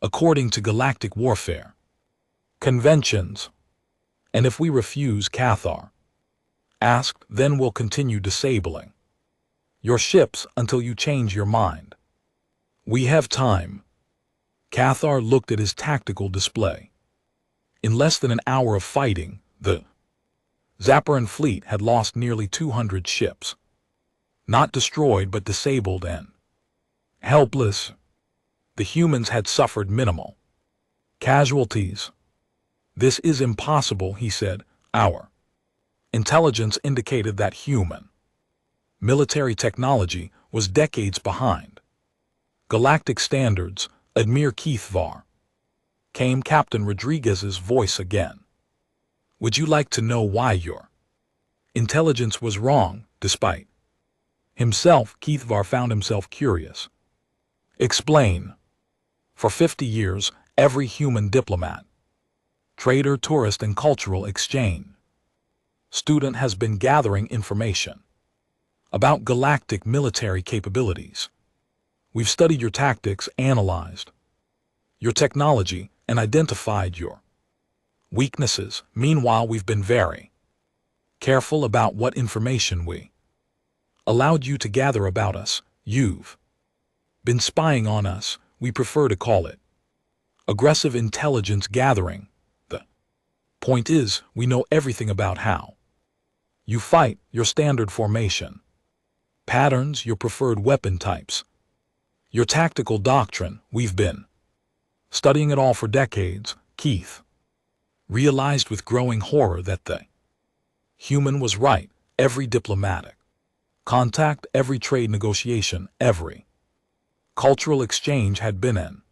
according to galactic warfare conventions. And if we refuse, Cathar asked, then we'll continue disabling your ships until you change your mind. We have time. Cathar looked at his tactical display. In less than an hour of fighting, the Zaffiran fleet had lost nearly 200 ships. Not destroyed, but disabled and helpless. The humans had suffered minimal casualties. This is impossible, he said. Our intelligence indicated that human military technology was decades behind galactic standards. Admir Keithvar came. Captain Rodriguez's voice again. Would you like to know why your intelligence was wrong? Despite himself, Keithvar found himself curious. Explain. For 50 years, every human diplomat, trader, tourist, and cultural exchange student has been gathering information about galactic military capabilities. We've studied your tactics, analyzed your technology, and identified your weaknesses. Meanwhile, we've been very careful about what information we allowed you to gather about us. You've been spying on us. We prefer to call it aggressive intelligence gathering. The point is, we know everything about how you fight, your standard formation patterns, your preferred weapon types, your tactical doctrine. We've been studying it all for decades. Keith realized with growing horror that the human was right. Every diplomatic contact, every trade negotiation, every cultural exchange had been an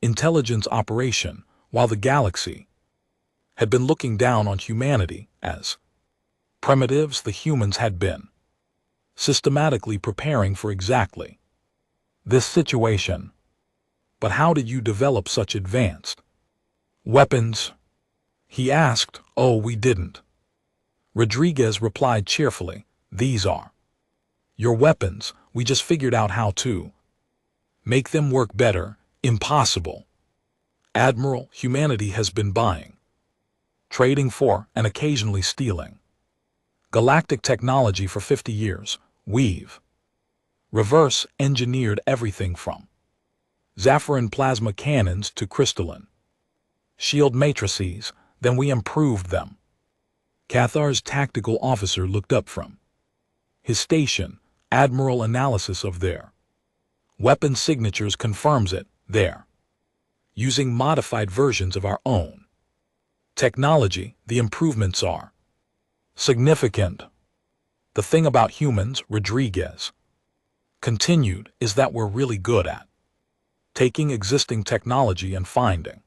intelligence operation, while the galaxy had been looking down on humanity as primitives. The humans had been systematically preparing for exactly this situation. But how did you develop such advanced weapons? He asked. Oh, we didn't. Rodriguez replied cheerfully. These are your weapons. We just figured out how to make them work better. Impossible. Admiral, humanity has been buying, trading for, and occasionally stealing galactic technology for 50 years. We've reverse engineered everything from Zaffiran plasma cannons to crystalline shield matrices. Then we improved them. Cathar's tactical officer looked up from his station. Admiral, analysis of their weapon signatures confirms it. They're using modified versions of our own technology. The improvements are Significant. The thing about humans, Rodriguez continued, is that we're really good at taking existing technology and finding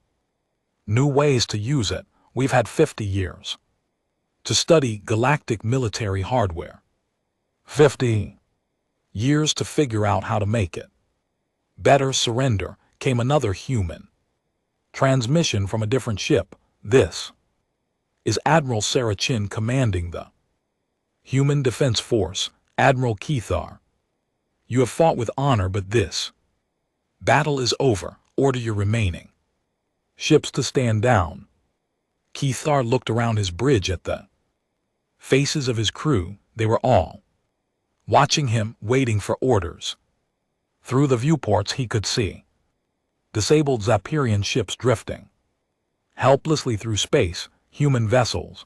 new ways to use it. We've had 50 years to study galactic military hardware. 50 years to figure out how to make it better. Surrender came another human transmission from a different ship. This is Admiral Sarah Chin commanding the Human Defense Force. Admiral Keithar, you have fought with honor, but this battle is over. Order your remaining ships to stand down. Keithar looked around his bridge at the faces of his crew. They were all watching him, waiting for orders. Through the viewports he could see disabled Zapirian ships drifting helplessly through space. Human vessels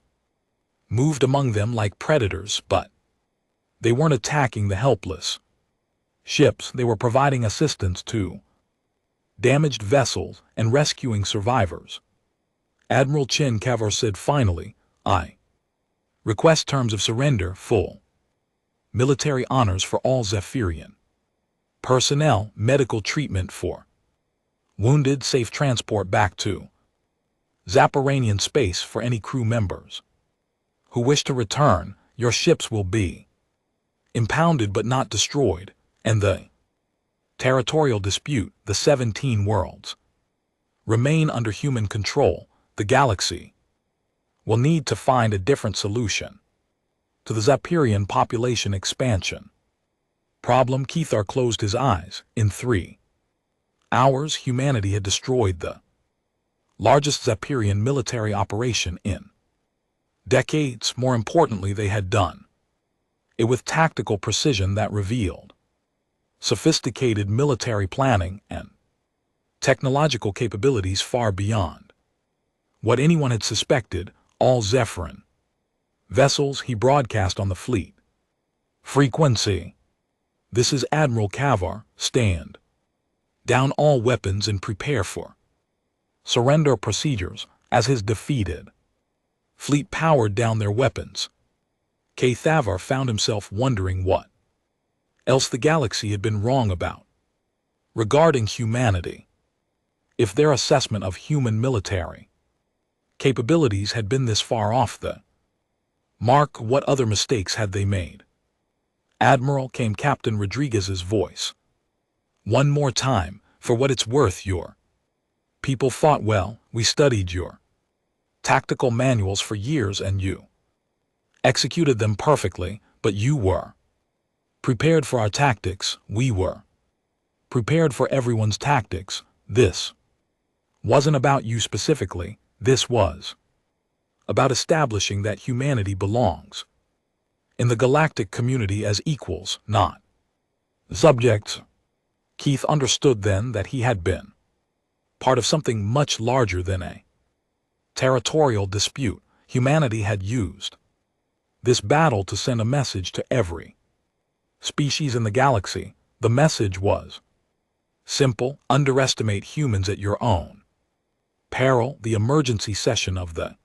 moved among them like predators, but they weren't attacking the helpless ships. They were providing assistance to damaged vessels and rescuing survivors. Admiral Chin Kavar said finally, I request terms of surrender, full military honors for all Zephyrian personnel, medical treatment for wounded, safe transport back to Zapiranian space for any crew members who wish to return. Your ships will be impounded but not destroyed, and the territorial dispute, the 17 worlds, remain under human control. The galaxy will need to find a different solution to the Zapirian population expansion problem. Keithar closed his eyes. In 3 hours, humanity had destroyed the largest Zapirian military operation in decades. More importantly, they had done it with tactical precision that revealed sophisticated military planning and technological capabilities far beyond what anyone had suspected. All Zephyrin vessels, he broadcast on the fleet frequency. This is Admiral Kavar. Stand down all weapons and prepare for surrender procedures. As his defeated fleet powered down their weapons, Keithar found himself wondering what else the galaxy had been wrong about regarding humanity. If their assessment of human military capabilities had been this far off the mark, what other mistakes had they made? Admiral, came Captain Rodriguez's voice. One more time, for what it's worth, your people fought well. We studied your tactical manuals for years and you executed them perfectly, but you were prepared for our tactics. We were prepared for everyone's tactics. This wasn't about you specifically. This was about establishing that humanity belongs in the galactic community as equals, not subjects. Keith understood then that he had been part of something much larger than a territorial dispute. Humanity had used this battle to send a message to every species in the galaxy. The message was simple: underestimate humans at your own peril. The emergency session of the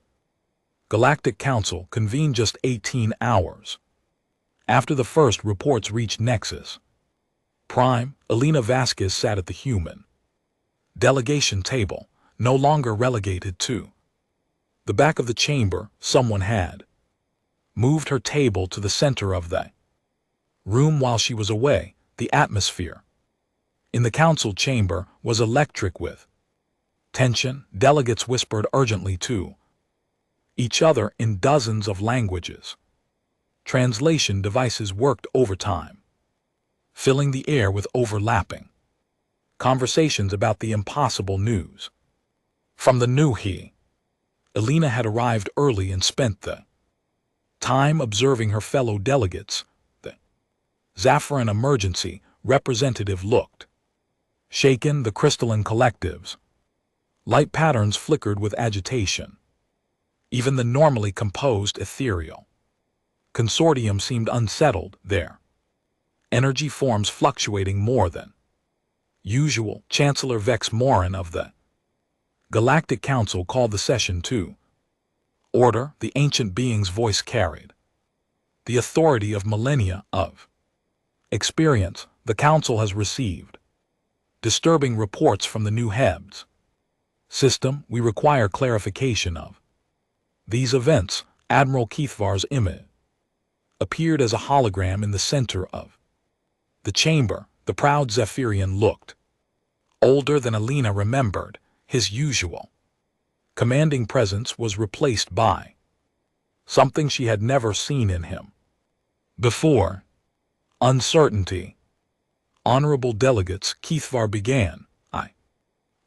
Galactic Council convened just 18 hours after the first reports reached Nexus Prime. Elena Vasquez sat at the human delegation table, no longer relegated to the back of the chamber. Someone had moved her table to the center of the room while she was away. The atmosphere in the council chamber was electric with tension. Delegates whispered urgently to each other in dozens of languages. Translation devices worked overtime, filling the air with overlapping conversations about the impossible news. From the new Elena had arrived early and spent the time observing her fellow delegates. The Zaphiran emergency representative looked shaken. The crystalline collectives light patterns flickered with agitation. Even the normally composed ethereal consortium seemed unsettled, their energy forms fluctuating more than usual. Chancellor Vex Morin of the Galactic Council called the session to Order, the ancient being's voice carried. The authority of millennia of experience, the Council has received disturbing reports from the new Hebs system. We require clarification of these events. Admiral Keithvar's image appeared as a hologram in the center of the chamber. The proud Zephyrian looked older than Alina remembered. His usual commanding presence was replaced by something she had never seen in him before. Uncertainty. Honorable delegates, Keithvar began, I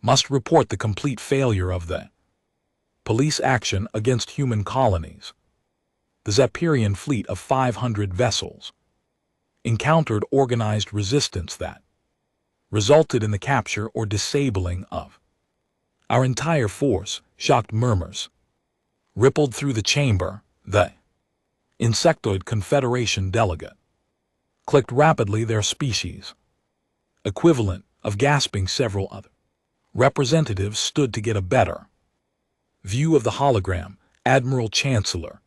must report the complete failure of the police action against human colonies. The Zephyrian fleet of 500 vessels encountered organized resistance that resulted in the capture or disabling of our entire force. Shocked murmurs rippled through the chamber. The Insectoid Confederation delegate clicked rapidly their species equivalent of gasping. Several other representatives stood to get a better view of the hologram. Admiral Chancellor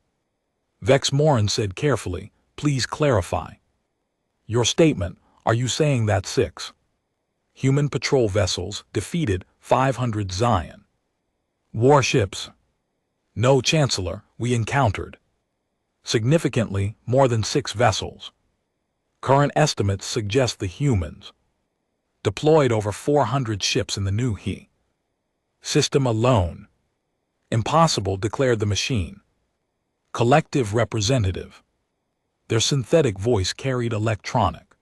Vex Morin said carefully, please clarify your statement. Are you saying that 6 human patrol vessels defeated 500 Zion warships? No, Chancellor, we encountered significantly more than 6 vessels. Current estimates suggest the humans deployed over 400 ships in the new HE system alone. Impossible, declared the machine collective representative. Their synthetic voice carried electronic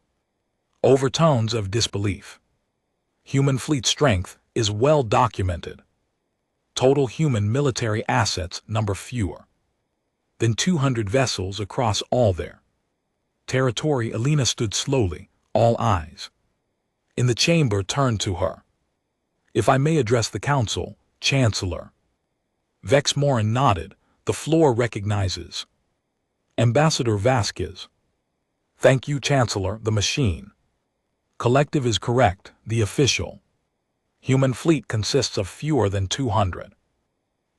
overtones of disbelief. Human fleet strength is well documented. Total human military assets number fewer than 200 vessels across all their territory. Alina stood slowly, all eyes in the chamber turned to her. If I may address the Council, Chancellor. Vex Morin nodded. The floor recognizes Ambassador Vasquez. Thank you, Chancellor. The machine collective is correct. The official human fleet consists of fewer than 200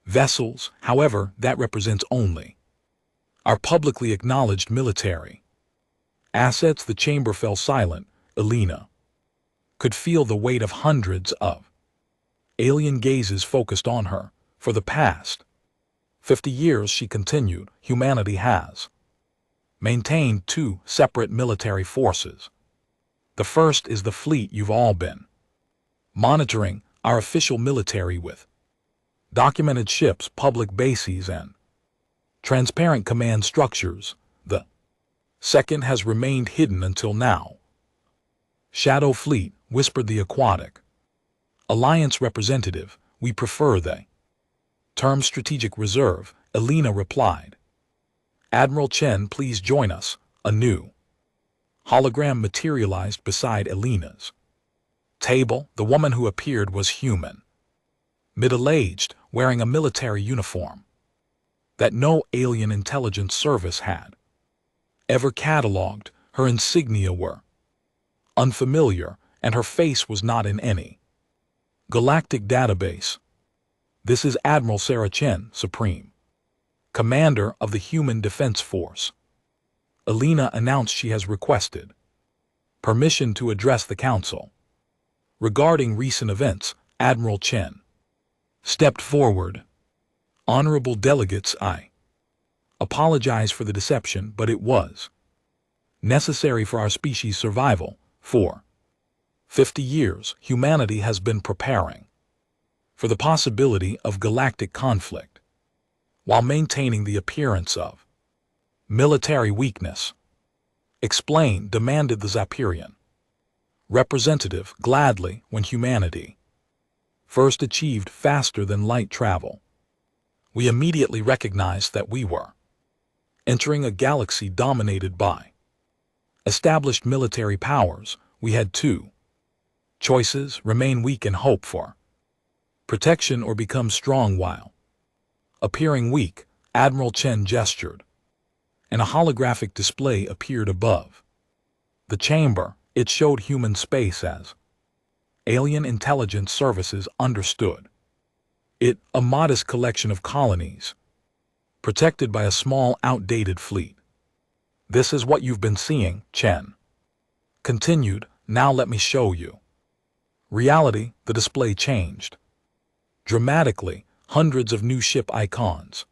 vessels. However, that represents only our publicly acknowledged military assets. The chamber fell silent. Alina could feel the weight of hundreds of alien gazes focused on her. For the past 50 years, she continued, humanity has maintained 2 separate military forces. The first is the fleet you've all been monitoring, our official military with documented ships, public bases, and transparent command structures. The second has remained hidden until now. Shadow Fleet, whispered the Aquatic Alliance representative. We prefer the term strategic reserve. Alina replied. Admiral Chen, please join us. A new hologram materialized beside Alina's table. The woman who appeared was human, middle-aged, wearing a military uniform that no alien intelligence service had ever catalogued. Her insignia were unfamiliar, and her face was not in any galactic database. This is Admiral Sarah Chen, Supreme Commander of the Human Defense Force. Alina announced she has requested permission to address the Council. Regarding recent events, Admiral Chen stepped forward. Honorable delegates, I apologize for the deception, but it was necessary for our species' survival. For 50 years, humanity has been preparing for the possibility of galactic conflict while maintaining the appearance of military weakness. Explain, demanded the Zephyrian representative. Gladly. When humanity first achieved faster than light travel, we immediately recognized that we were entering a galaxy dominated by established military powers. We had 2 choices: remain weak and hope for protection, or become strong while appearing weak. Admiral Chen gestured, and a holographic display appeared above the chamber. It showed human space as alien intelligence services understood it, a modest collection of colonies protected by a small, outdated fleet. This is what you've been seeing, Chen continued. Now let me show you. Reality, the display changed. Dramatically, hundreds of new ship icons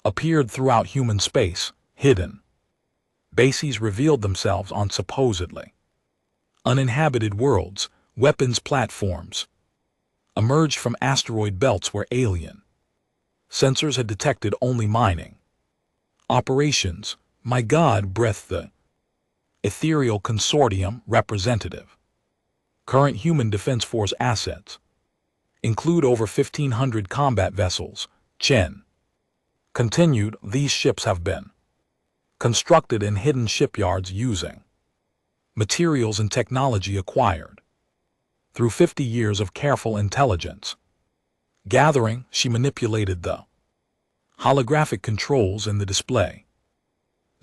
appeared throughout human space, hidden. Bases revealed themselves on supposedly uninhabited worlds. Weapons platforms emerged from asteroid belts where alien sensors had detected only mining operations. My God, breathed the ethereal consortium representative. Current human defense force assets include over 1,500 combat vessels. Chen continued. These ships have been constructed in hidden shipyards using materials and technology acquired through 50 years of careful intelligence gathering. She manipulated the holographic controls in the display,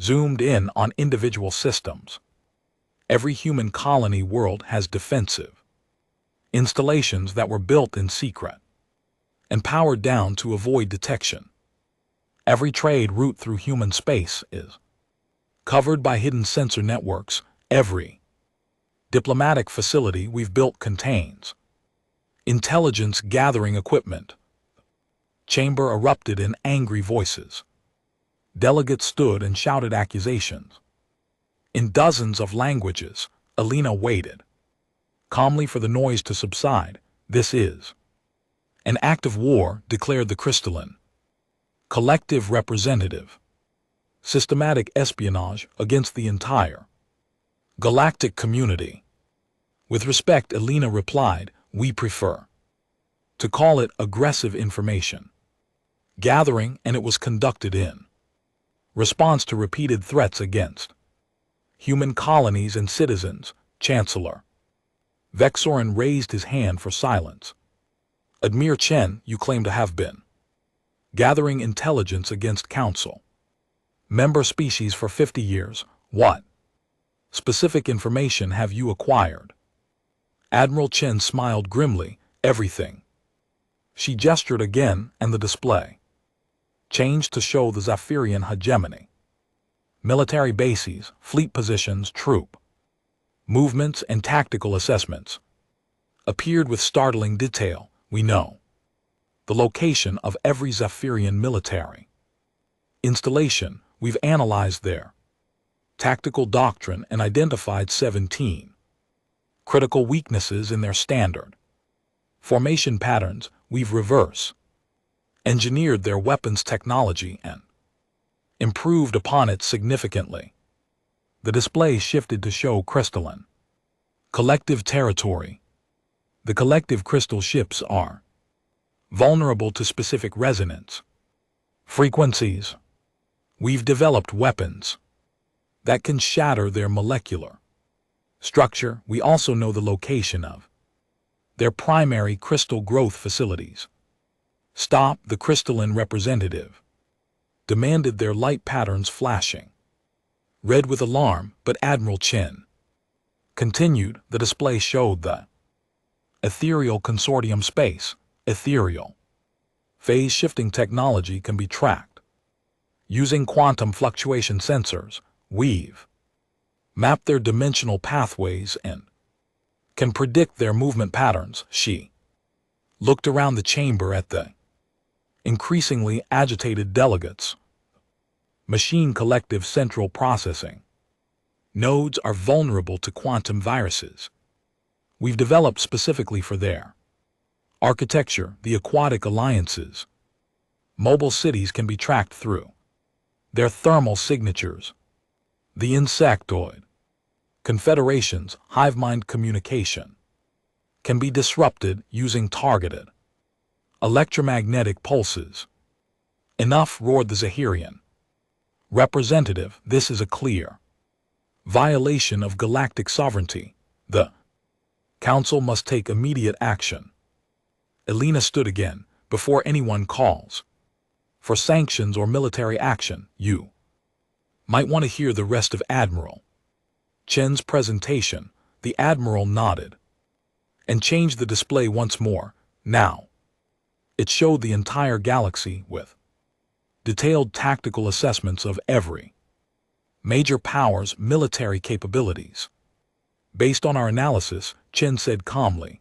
zoomed in on individual systems. Every human colony world has defensive installations that were built in secret and powered down to avoid detection. Every trade route through human space is covered by hidden sensor networks. Every diplomatic facility we've built contains intelligence gathering equipment. Chamber erupted in angry voices. Delegates stood and shouted accusations in dozens of languages. Alina waited calmly for the noise to subside. This is an act of war, declared the crystalline collective representative. Systematic espionage against the entire galactic community. With respect, Alina replied, we prefer to call it aggressive information gathering, and it was conducted in response to repeated threats against human colonies and citizens. Chancellor Vexorin raised his hand for silence. Admir Chen, you claim to have been gathering intelligence against Council member species for 50 years. What specific information have you acquired? Admiral Chen smiled grimly. Everything. She gestured again, and the display changed to show the Zephyrian hegemony. Military bases, fleet positions, troop movements, and tactical assessments appeared with startling detail. We know the location of every Zephyrian military installation. We've analyzed their tactical doctrine and identified 17 critical weaknesses in their standard formation patterns. We've reverse engineered their weapons technology and improved upon it significantly. The display shifted to show crystalline collective territory. The collective crystal ships are vulnerable to specific resonance frequencies. We've developed weapons that can shatter their molecular structure. We also know the location of their primary crystal growth facilities. Stop, the crystalline representative demanded, their light patterns flashing red with alarm. But Admiral Chen continued. The display showed the ethereal consortium space. Ethereal phase-shifting technology can be tracked using quantum fluctuation sensors. We've mapped their dimensional pathways and can predict their movement patterns. She looked around the chamber at the increasingly agitated delegates. Machine collective central processing nodes are vulnerable to quantum viruses we've developed specifically for their architecture. The aquatic alliances mobile cities can be tracked through their thermal signatures. The insectoid confederations hive mind communication can be disrupted using targeted electromagnetic pulses. Enough, roared the Zahirian representative. This is a clear violation of galactic sovereignty. The Council must take immediate action. Alina stood again. Before anyone calls for sanctions or military action, you might want to hear the rest of Admiral Chen's presentation. The Admiral nodded and changed the display once more. Now it showed the entire galaxy with detailed tactical assessments of every major power's military capabilities. Based on our analysis, Chen said calmly,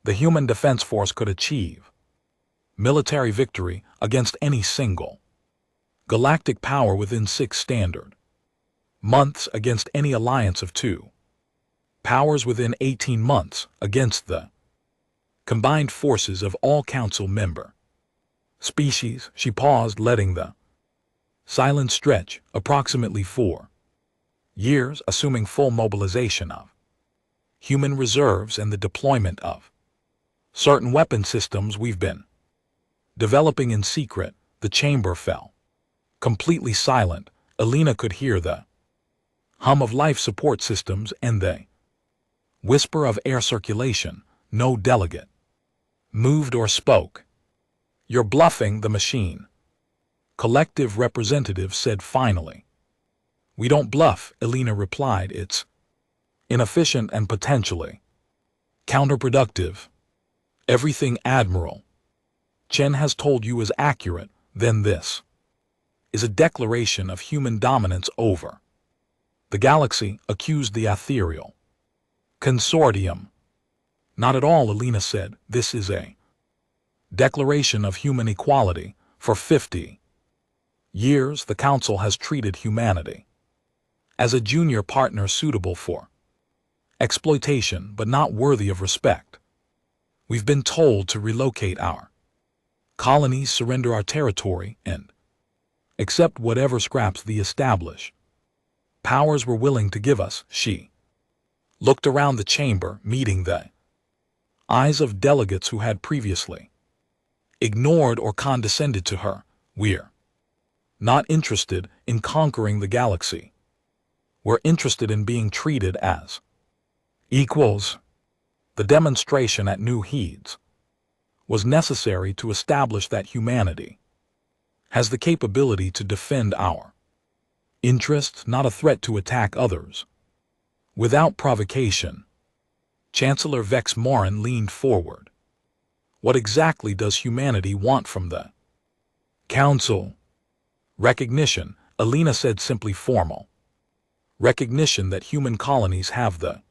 the human defense force could achieve military victory against any single galactic power within 6 standard months, against any alliance of 2 powers within 18 months, against the combined forces of all council member species. She paused, letting the silence stretch, approximately 4 years, assuming full mobilization of human reserves and the deployment of certain weapon systems we've been developing in secret. The chamber fell completely silent. Alina could hear the hum of life support systems and the whisper of air circulation. No delegate moved or spoke. You're bluffing the machine, collective representative said finally. We don't bluff, Alina replied. It's inefficient and potentially counterproductive. Everything Admiral Chen has told you is accurate. Then this is a declaration of human dominance over the galaxy, accused the ethereal consortium. Not at all, Alina said. This is a declaration of human equality. For 50 years, the Council has treated humanity as a junior partner suitable for exploitation but not worthy of respect. We've been told to relocate our colonies, surrender our territory, and accept whatever scraps the established powers were willing to give us. She looked around the chamber, meeting the eyes of delegates who had previously ignored or condescended to her. We're not interested in conquering the galaxy. We're interested in being treated as equals. The demonstration at New Heeds was necessary to establish that humanity has the capability to defend our interests, not a threat to attack others without provocation. Chancellor Vex Morin leaned forward. What exactly does humanity want from the Council? Recognition, Alina said simply. Formal recognition that human colonies have the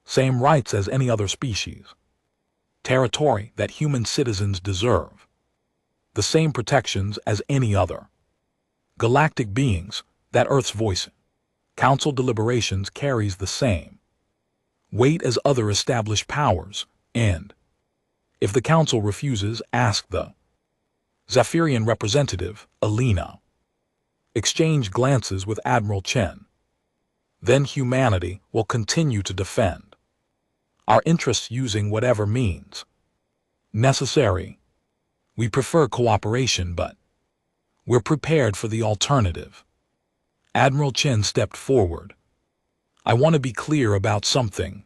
same rights as any other species. Territory that human citizens deserve. The same protections as any other galactic beings. That Earth's voice, Council deliberations, carries the same weight as other established powers. And if the Council refuses, ask the Zephyrian representative. Alina exchanged glances with Admiral Chen. Then humanity will continue to defend our interests using whatever means necessary. We prefer cooperation, but we're prepared for the alternative. Admiral Chen stepped forward. I want to be clear about something.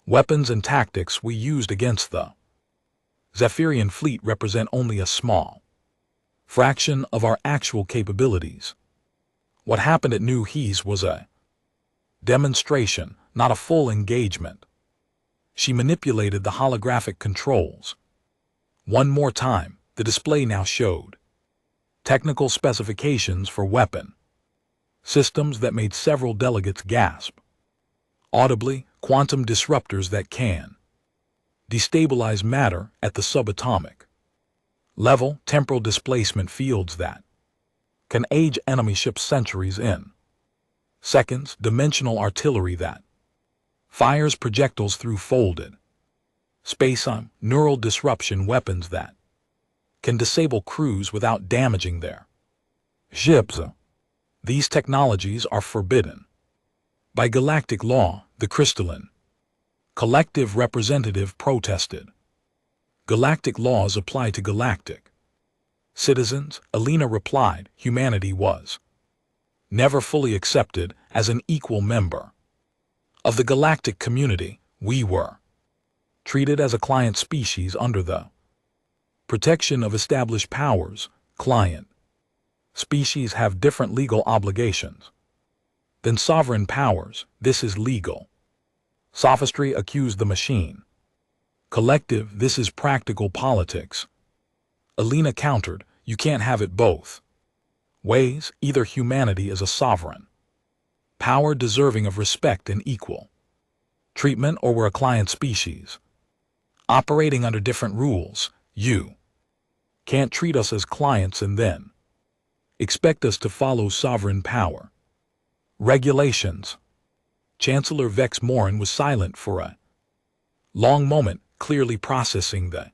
Weapons and tactics we used against the Zephyrian fleet represent only a small fraction of our actual capabilities. What happened at New Hees was a demonstration, not a full engagement. She manipulated the holographic controls. One more time, the display now showed technical specifications for weapon systems that made several delegates gasp audibly. Quantum disruptors that can destabilize matter at the subatomic level, temporal displacement fields that can age enemy ships centuries in seconds, dimensional artillery that fires projectiles through folded space-time, neural disruption weapons that can disable crews without damaging their ships. These technologies are forbidden by galactic law. The crystalline collective representative protested. Galactic laws apply to galactic citizens, Alina replied. Humanity was never fully accepted as an equal member of the galactic community. We were treated as a client species under the protection of established powers. Client species have different legal obligations than sovereign powers. This is legal sophistry, accused the machine. Collective, this is practical politics. Alina countered. You can't have it both ways. Either humanity is a sovereign power deserving of respect and equal treatment, or we're a client species operating under different rules. You can't treat us as clients and then expect us to follow sovereign power regulations. Chancellor Vex Morin was silent for a long moment, clearly processing the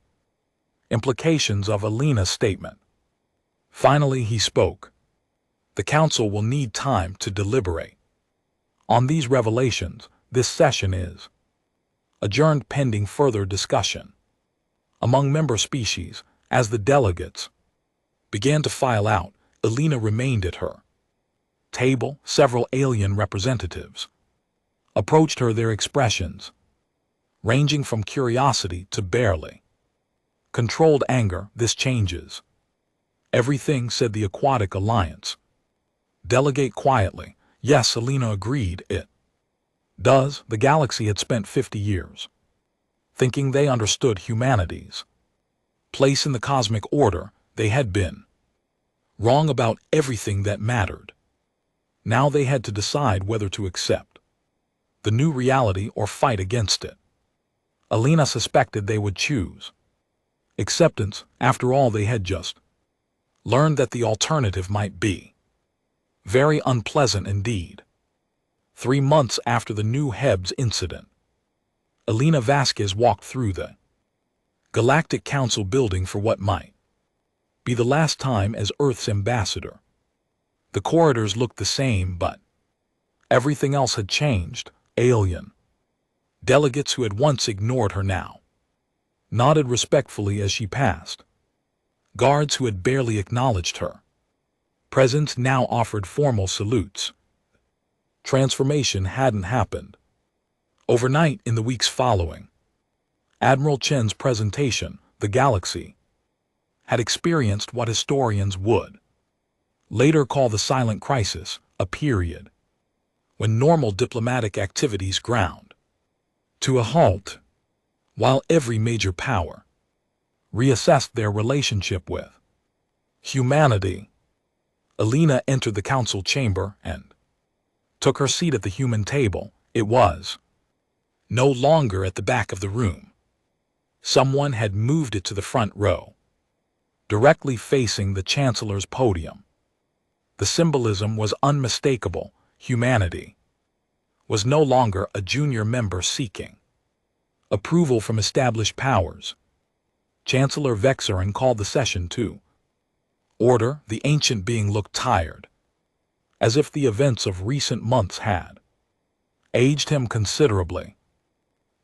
implications of Alina's statement. Finally, he spoke. The council will need time to deliberate on these revelations. This session is adjourned pending further discussion among member species. As the delegates began to file out, Alina remained at her table. Several alien representatives approached her, their expressions ranging from curiosity to barely controlled anger. This changes everything, said the Aquatic Alliance delegate quietly. Yes, Alina agreed, it does. The galaxy had spent 50 years thinking they understood humanity's place in the cosmic order. They had been wrong about everything that mattered. Now they had to decide whether to accept the new reality or fight against it. Alina suspected they would choose acceptance. After all, they had just learned that the alternative might be very unpleasant indeed. 3 months after the new Hebs incident, Alina Vasquez walked through the Galactic Council building for what might be the last time as Earth's ambassador. The corridors looked the same, but everything else had changed. Alien delegates who had once ignored her now nodded respectfully as she passed. Guards who had barely acknowledged her presence now offered formal salutes. Transformation hadn't happened overnight. In the weeks following Admiral Chen's presentation, the galaxy had experienced what historians would later call the silent crisis, a period when normal diplomatic activities ground to a halt, while every major power reassessed their relationship with humanity. Alina entered the council chamber and took her seat at the human table. It was no longer at the back of the room. Someone had moved it to the front row, directly facing the Chancellor's podium. The symbolism was unmistakable. Humanity was no longer a junior member seeking approval from established powers. Chancellor Vexerin called the session to order. The ancient being looked tired, as if the events of recent months had aged him considerably.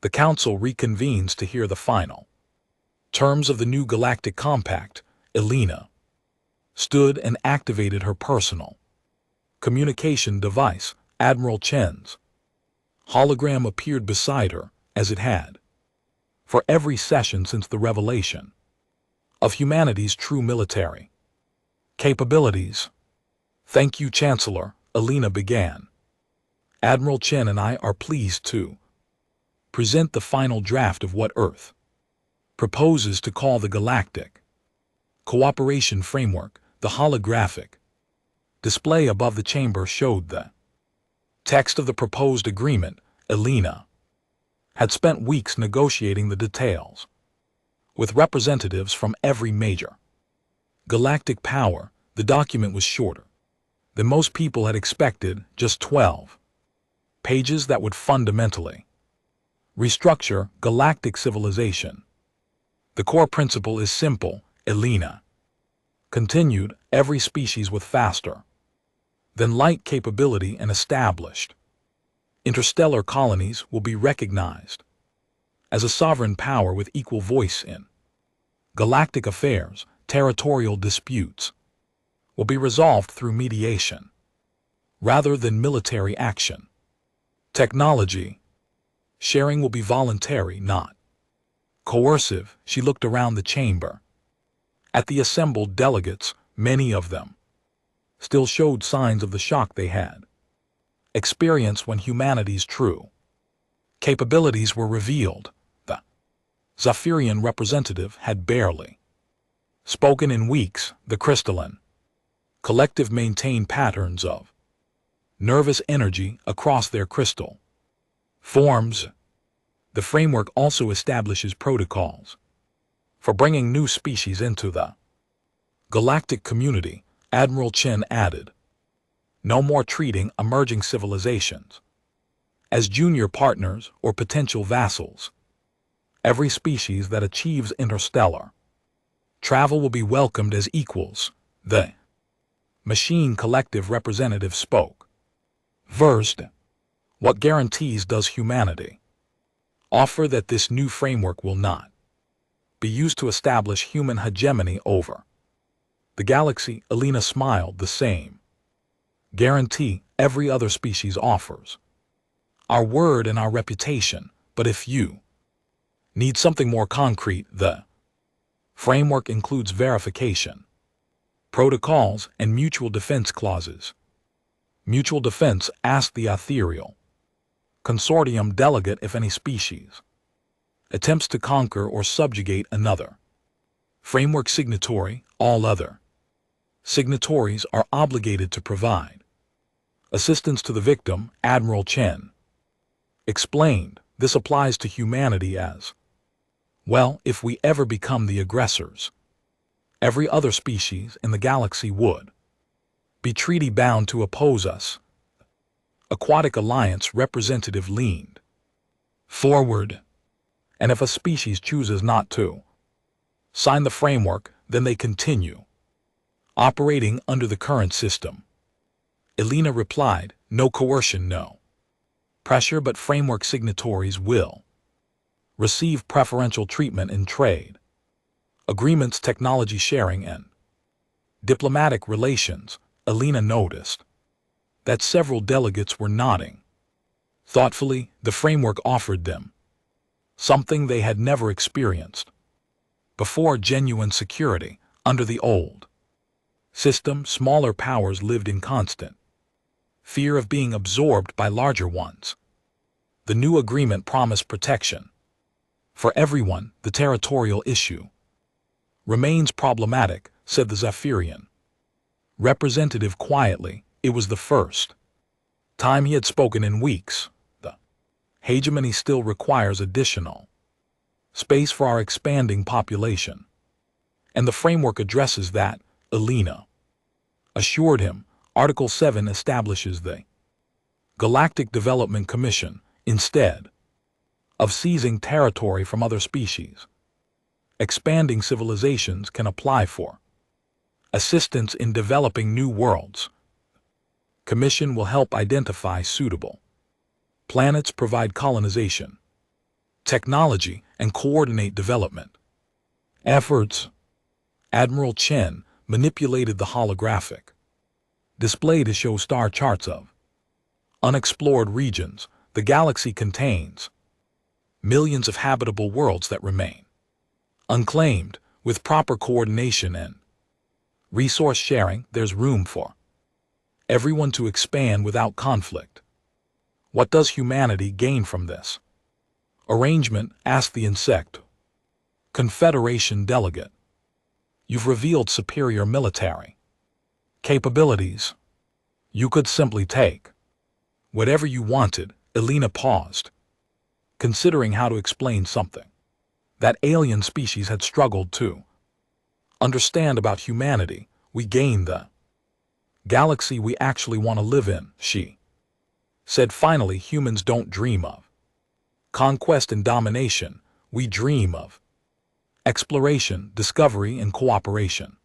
The council reconvenes to hear the final terms of the new galactic compact. Alina stood and activated her personal communication device. Admiral Chen's hologram appeared beside her, as it had for every session since the revelation of humanity's true military capabilities. Thank you, Chancellor, Alina began. Admiral Chen and I are pleased to present the final draft of what Earth proposes to call the Galactic Cooperation Framework. The holographic display above the chamber showed the text of the proposed agreement. Alina had spent weeks negotiating the details with representatives from every major galactic power. The document was shorter than most people had expected, just 12 pages that would fundamentally restructure galactic civilization. The core principle is simple, Alina continued. Every species with faster than light capability and established interstellar colonies will be recognized as a sovereign power with equal voice in galactic affairs. Territorial disputes will be resolved through mediation rather than military action. Technology sharing will be voluntary, not coercive. She looked around the chamber at the assembled delegates. Many of them still showed signs of the shock they had experienced when humanity's true capabilities were revealed. The Zephyrian representative had barely Spoken in weeks, the crystalline collective maintain patterns of nervous energy across their crystal forms. The framework also establishes protocols for bringing new species into the galactic community. Admiral Chen added, no more treating emerging civilizations as junior partners or potential vassals. Every species that achieves interstellar travel will be welcomed as equals. The machine collective representative spoke. First, what guarantees does humanity offer that this new framework will not be used to establish human hegemony over the galaxy? Alina smiled. The same guarantee every other species offers. Our word and our reputation. But if you need something more concrete, the framework includes verification, protocols, and mutual defense clauses. Mutual defense, asked the ethereal consortium delegate, if any species attempts to conquer or subjugate another framework signatory, all other signatories are obligated to provide assistance to the victim. Admiral Chen explained, this applies to humanity as well. If we ever become the aggressors, every other species in the galaxy would be treaty-bound to oppose us. Aquatic Alliance representative leaned forward, and if a species chooses not to sign the framework, then they continue operating under the current system. Elena replied, no coercion, no pressure, but framework signatories will receive preferential treatment in trade agreements, technology sharing, and diplomatic relations. Elena noticed that several delegates were nodding thoughtfully. The framework offered them something they had never experienced before: genuine security. Under the old system, smaller powers lived in constant fear of being absorbed by larger ones. The new agreement promised protection for everyone. The territorial issue remains problematic, said the Zephyrian representative quietly. It was the first time he had spoken in weeks. The hegemony still requires additional space for our expanding population, and the framework addresses that. Elena assured him. Article 7 establishes the Galactic Development Commission. Instead of seizing territory from other species, expanding civilizations can apply for assistance in developing new worlds. Commission will help identify suitable planets, provide colonization technology, and coordinate development efforts. Admiral Chen manipulated the holographic display to show star charts of unexplored regions. The galaxy contains millions of habitable worlds that remain unclaimed. With proper coordination and resource sharing, there's room for everyone to expand without conflict. What does humanity gain from this arrangement? Asked the Insect Confederation delegate. You've revealed superior military capabilities. You could simply take whatever you wanted. Elena paused, considering how to explain something that alien species had struggled to understand about humanity. We gain the galaxy we actually want to live in, she said finally. Humans don't dream of conquest and domination. We dream of exploration, discovery, and cooperation.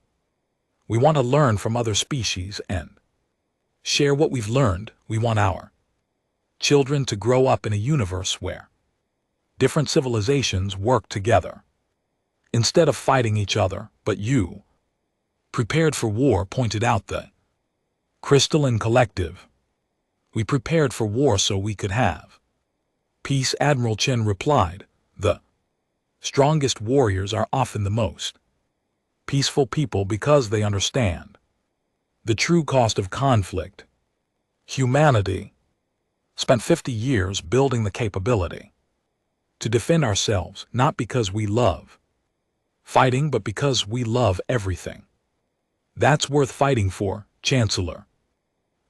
We want to learn from other species and share what we've learned. We want our children to grow up in a universe where different civilizations work together instead of fighting each other. But you prepared for war, pointed out the crystalline collective. We prepared for war so we could have peace. Admiral Chen replied, the strongest warriors are often the most peaceful people because they understand the true cost of conflict. Humanity spent 50 years building the capability to defend ourselves, not because we love Fighting, but because we love everything. That's worth fighting for, Chancellor.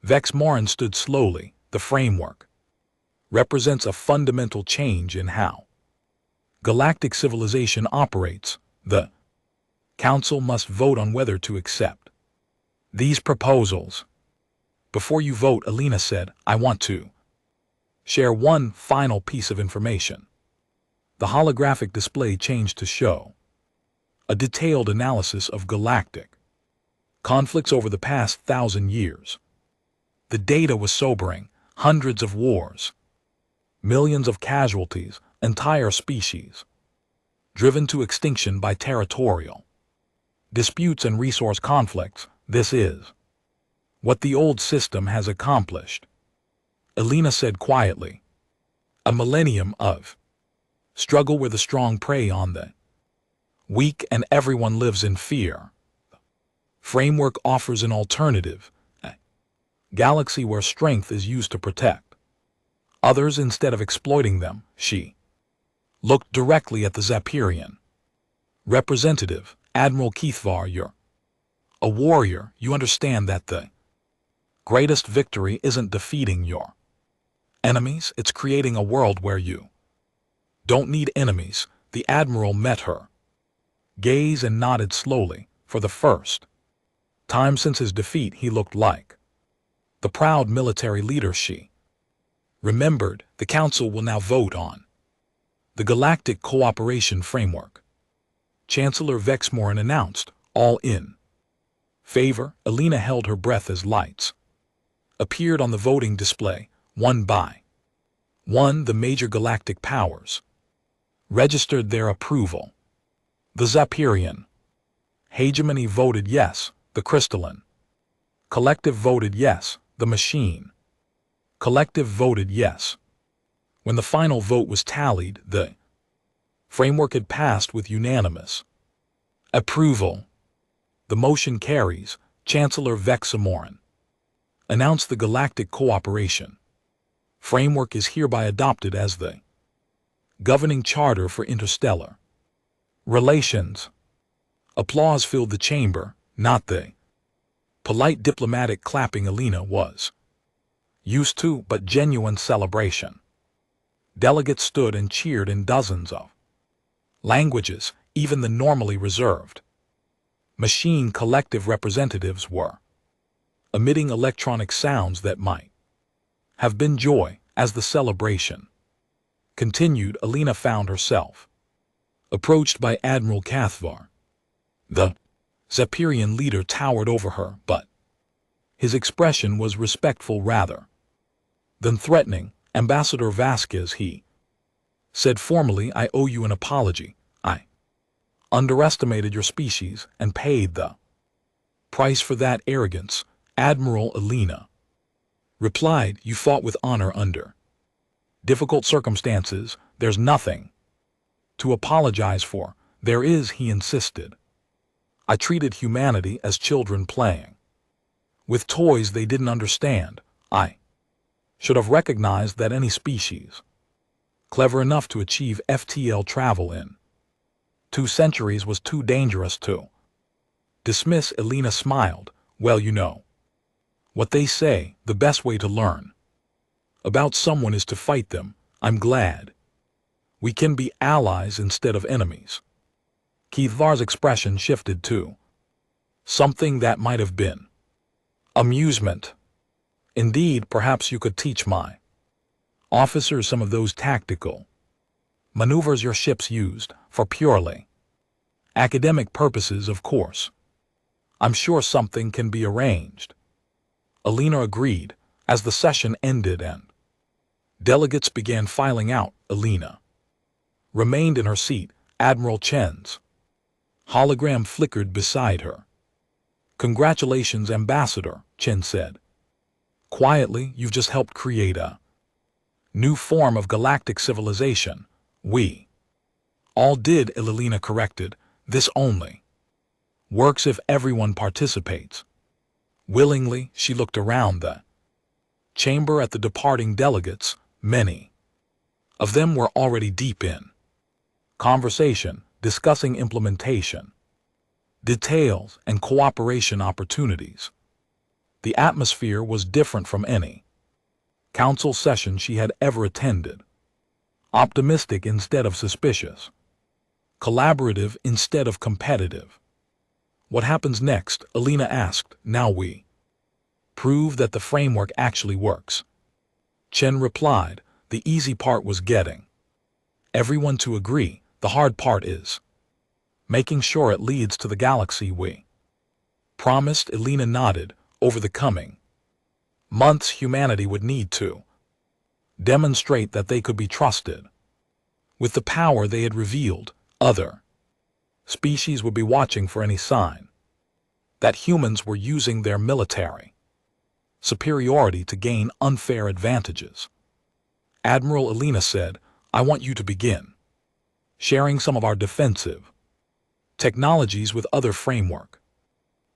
Vexmoran stood slowly. The framework represents a fundamental change in how galactic civilization operates. The Council must vote on whether to accept these proposals. Before you vote, Alina said, I want to share one final piece of information. The holographic display changed to show a detailed analysis of galactic conflicts over the past 1,000 years. The data was sobering: hundreds of wars, millions of casualties, entire species driven to extinction by territorial disputes and resource conflicts. This is what the old system has accomplished, Alina said quietly. A millennium of struggle where the strong prey on the weak and everyone lives in fear. Framework offers an alternative, a galaxy where strength is used to protect others instead of exploiting them. She looked directly at the Zapirian representative. Admiral Keithvar, you're a warrior. You understand that the greatest victory isn't defeating your enemies, it's creating a world where you don't need enemies. The Admiral met her gaze and nodded slowly. For the first time since his defeat, he looked like the proud military leader she remembered. The Council will now vote on the Galactic Cooperation Framework, Chancellor Vexmoran announced. All in favor. Alina held her breath as lights appeared on the voting display. One by one, the major galactic powers registered their approval. The Zapirian hegemony voted yes. The Crystalline collective voted yes. The Machine collective voted yes. When the final vote was tallied, the framework had passed with unanimous approval. The motion carries. Chancellor Vexmoran announced the Galactic Cooperation Framework is hereby adopted as the governing charter for interstellar relations. Applause filled the chamber, not the polite diplomatic clapping Alina was used to, but genuine celebration. Delegates stood and cheered in dozens of languages, even the normally reserved machine collective representatives were emitting electronic sounds that might have been joy. As the celebration continued, Alina found herself approached by Admiral Cathvar. The Zapirian leader towered over her, but his expression was respectful rather than threatening. Ambassador Vasquez, he said formally, I owe you an apology. I underestimated your species and paid the price for that arrogance. Admiral Alina replied, you fought with honor under difficult circumstances. There's nothing to apologize for. There is, he insisted. I treated humanity as children playing with toys they didn't understand. I should have recognized that any species clever enough to achieve FTL travel in 2 centuries was too dangerous to dismiss. Alina smiled. Well, you know what they say, the best way to learn about someone is to fight them. I'm glad we can be allies instead of enemies. Keithvar's expression shifted to something that might have been amusement. Indeed, perhaps you could teach my officers some of those tactical maneuvers your ships used for purely academic purposes, of course. I'm sure something can be arranged. Alina agreed. As the session ended and delegates began filing out, Alina remained in her seat. Admiral Chen's hologram flickered beside her. Congratulations, Ambassador, Chen said quietly. You've just helped create a new form of galactic civilization. We all did, Alina corrected. This only works if everyone participates willingly. She looked around the chamber at the departing delegates. Many of them were already deep in conversation. discussing implementation, details, and cooperation opportunities. The atmosphere was different from any council session she had ever attended. Optimistic instead of suspicious. Collaborative instead of competitive. What happens next? Alina asked. Now we prove that the framework actually works. Chen replied. The easy part was getting everyone to agree. The hard part is making sure it leads to the galaxy we promised. Alina nodded. Over the coming months, humanity would need to demonstrate that they could be trusted. With the power they had revealed, other species would be watching for any sign that humans were using their military superiority to gain unfair advantages. Admiral Alina said, I want you to begin sharing some of our defensive technologies with other framework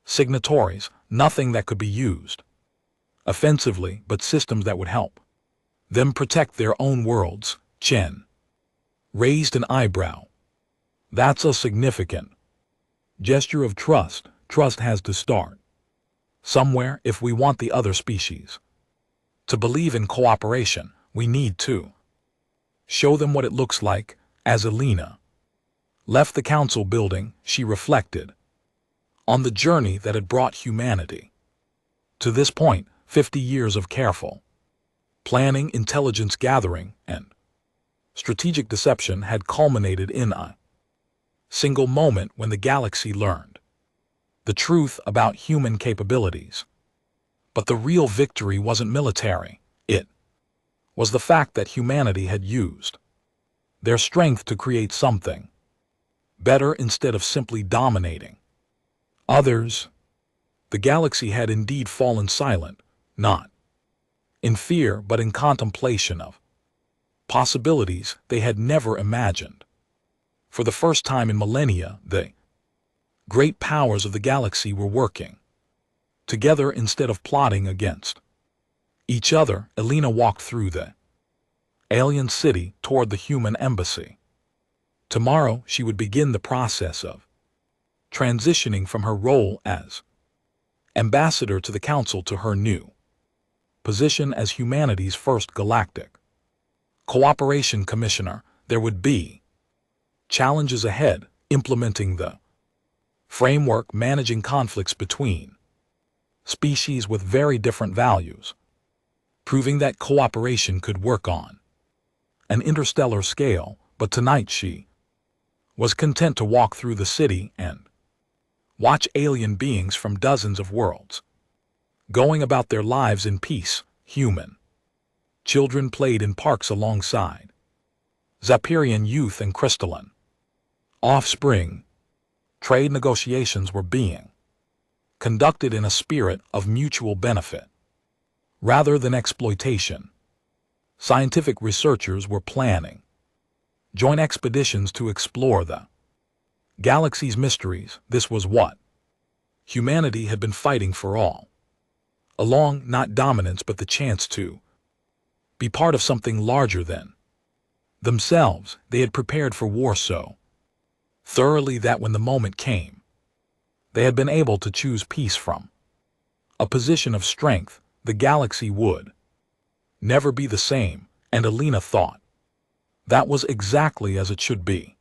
signatories, nothing that could be used offensively, but systems that would help them protect their own worlds. Chen raised an eyebrow. That's a significant gesture of trust. Trust has to start somewhere. If we want the other species to believe in cooperation, we need to show them what it looks like. As Alina left the council building, she reflected on the journey that had brought humanity to this point. 50 years of careful planning, intelligence gathering, and strategic deception had culminated in a single moment when the galaxy learned the truth about human capabilities. But the real victory wasn't military. It was the fact that humanity had used their strength to create something better instead of simply dominating others. The galaxy had indeed fallen silent, not in fear but in contemplation of possibilities they had never imagined. For the first time in millennia, the great powers of the galaxy were working together instead of plotting against each other. Alina walked through the alien city toward the human embassy. Tomorrow she would begin the process of transitioning from her role as ambassador to the council to her new position as humanity's first galactic cooperation commissioner. There would be challenges ahead: implementing the framework, managing conflicts between species with very different values, proving that cooperation could work on an interstellar scale. But tonight she was content to walk through the city and watch alien beings from dozens of worlds going about their lives in peace. Human children played in parks alongside Zapirian youth and crystalline offspring. Trade negotiations were being conducted in a spirit of mutual benefit rather than exploitation. Scientific researchers were planning joint expeditions to explore the galaxy's mysteries. This was what humanity had been fighting for all along, not dominance but the chance to be part of something larger than themselves. They had prepared for war so thoroughly that when the moment came, they had been able to choose peace from a position of strength. The galaxy would never be the same, and Alina thought that was exactly as it should be.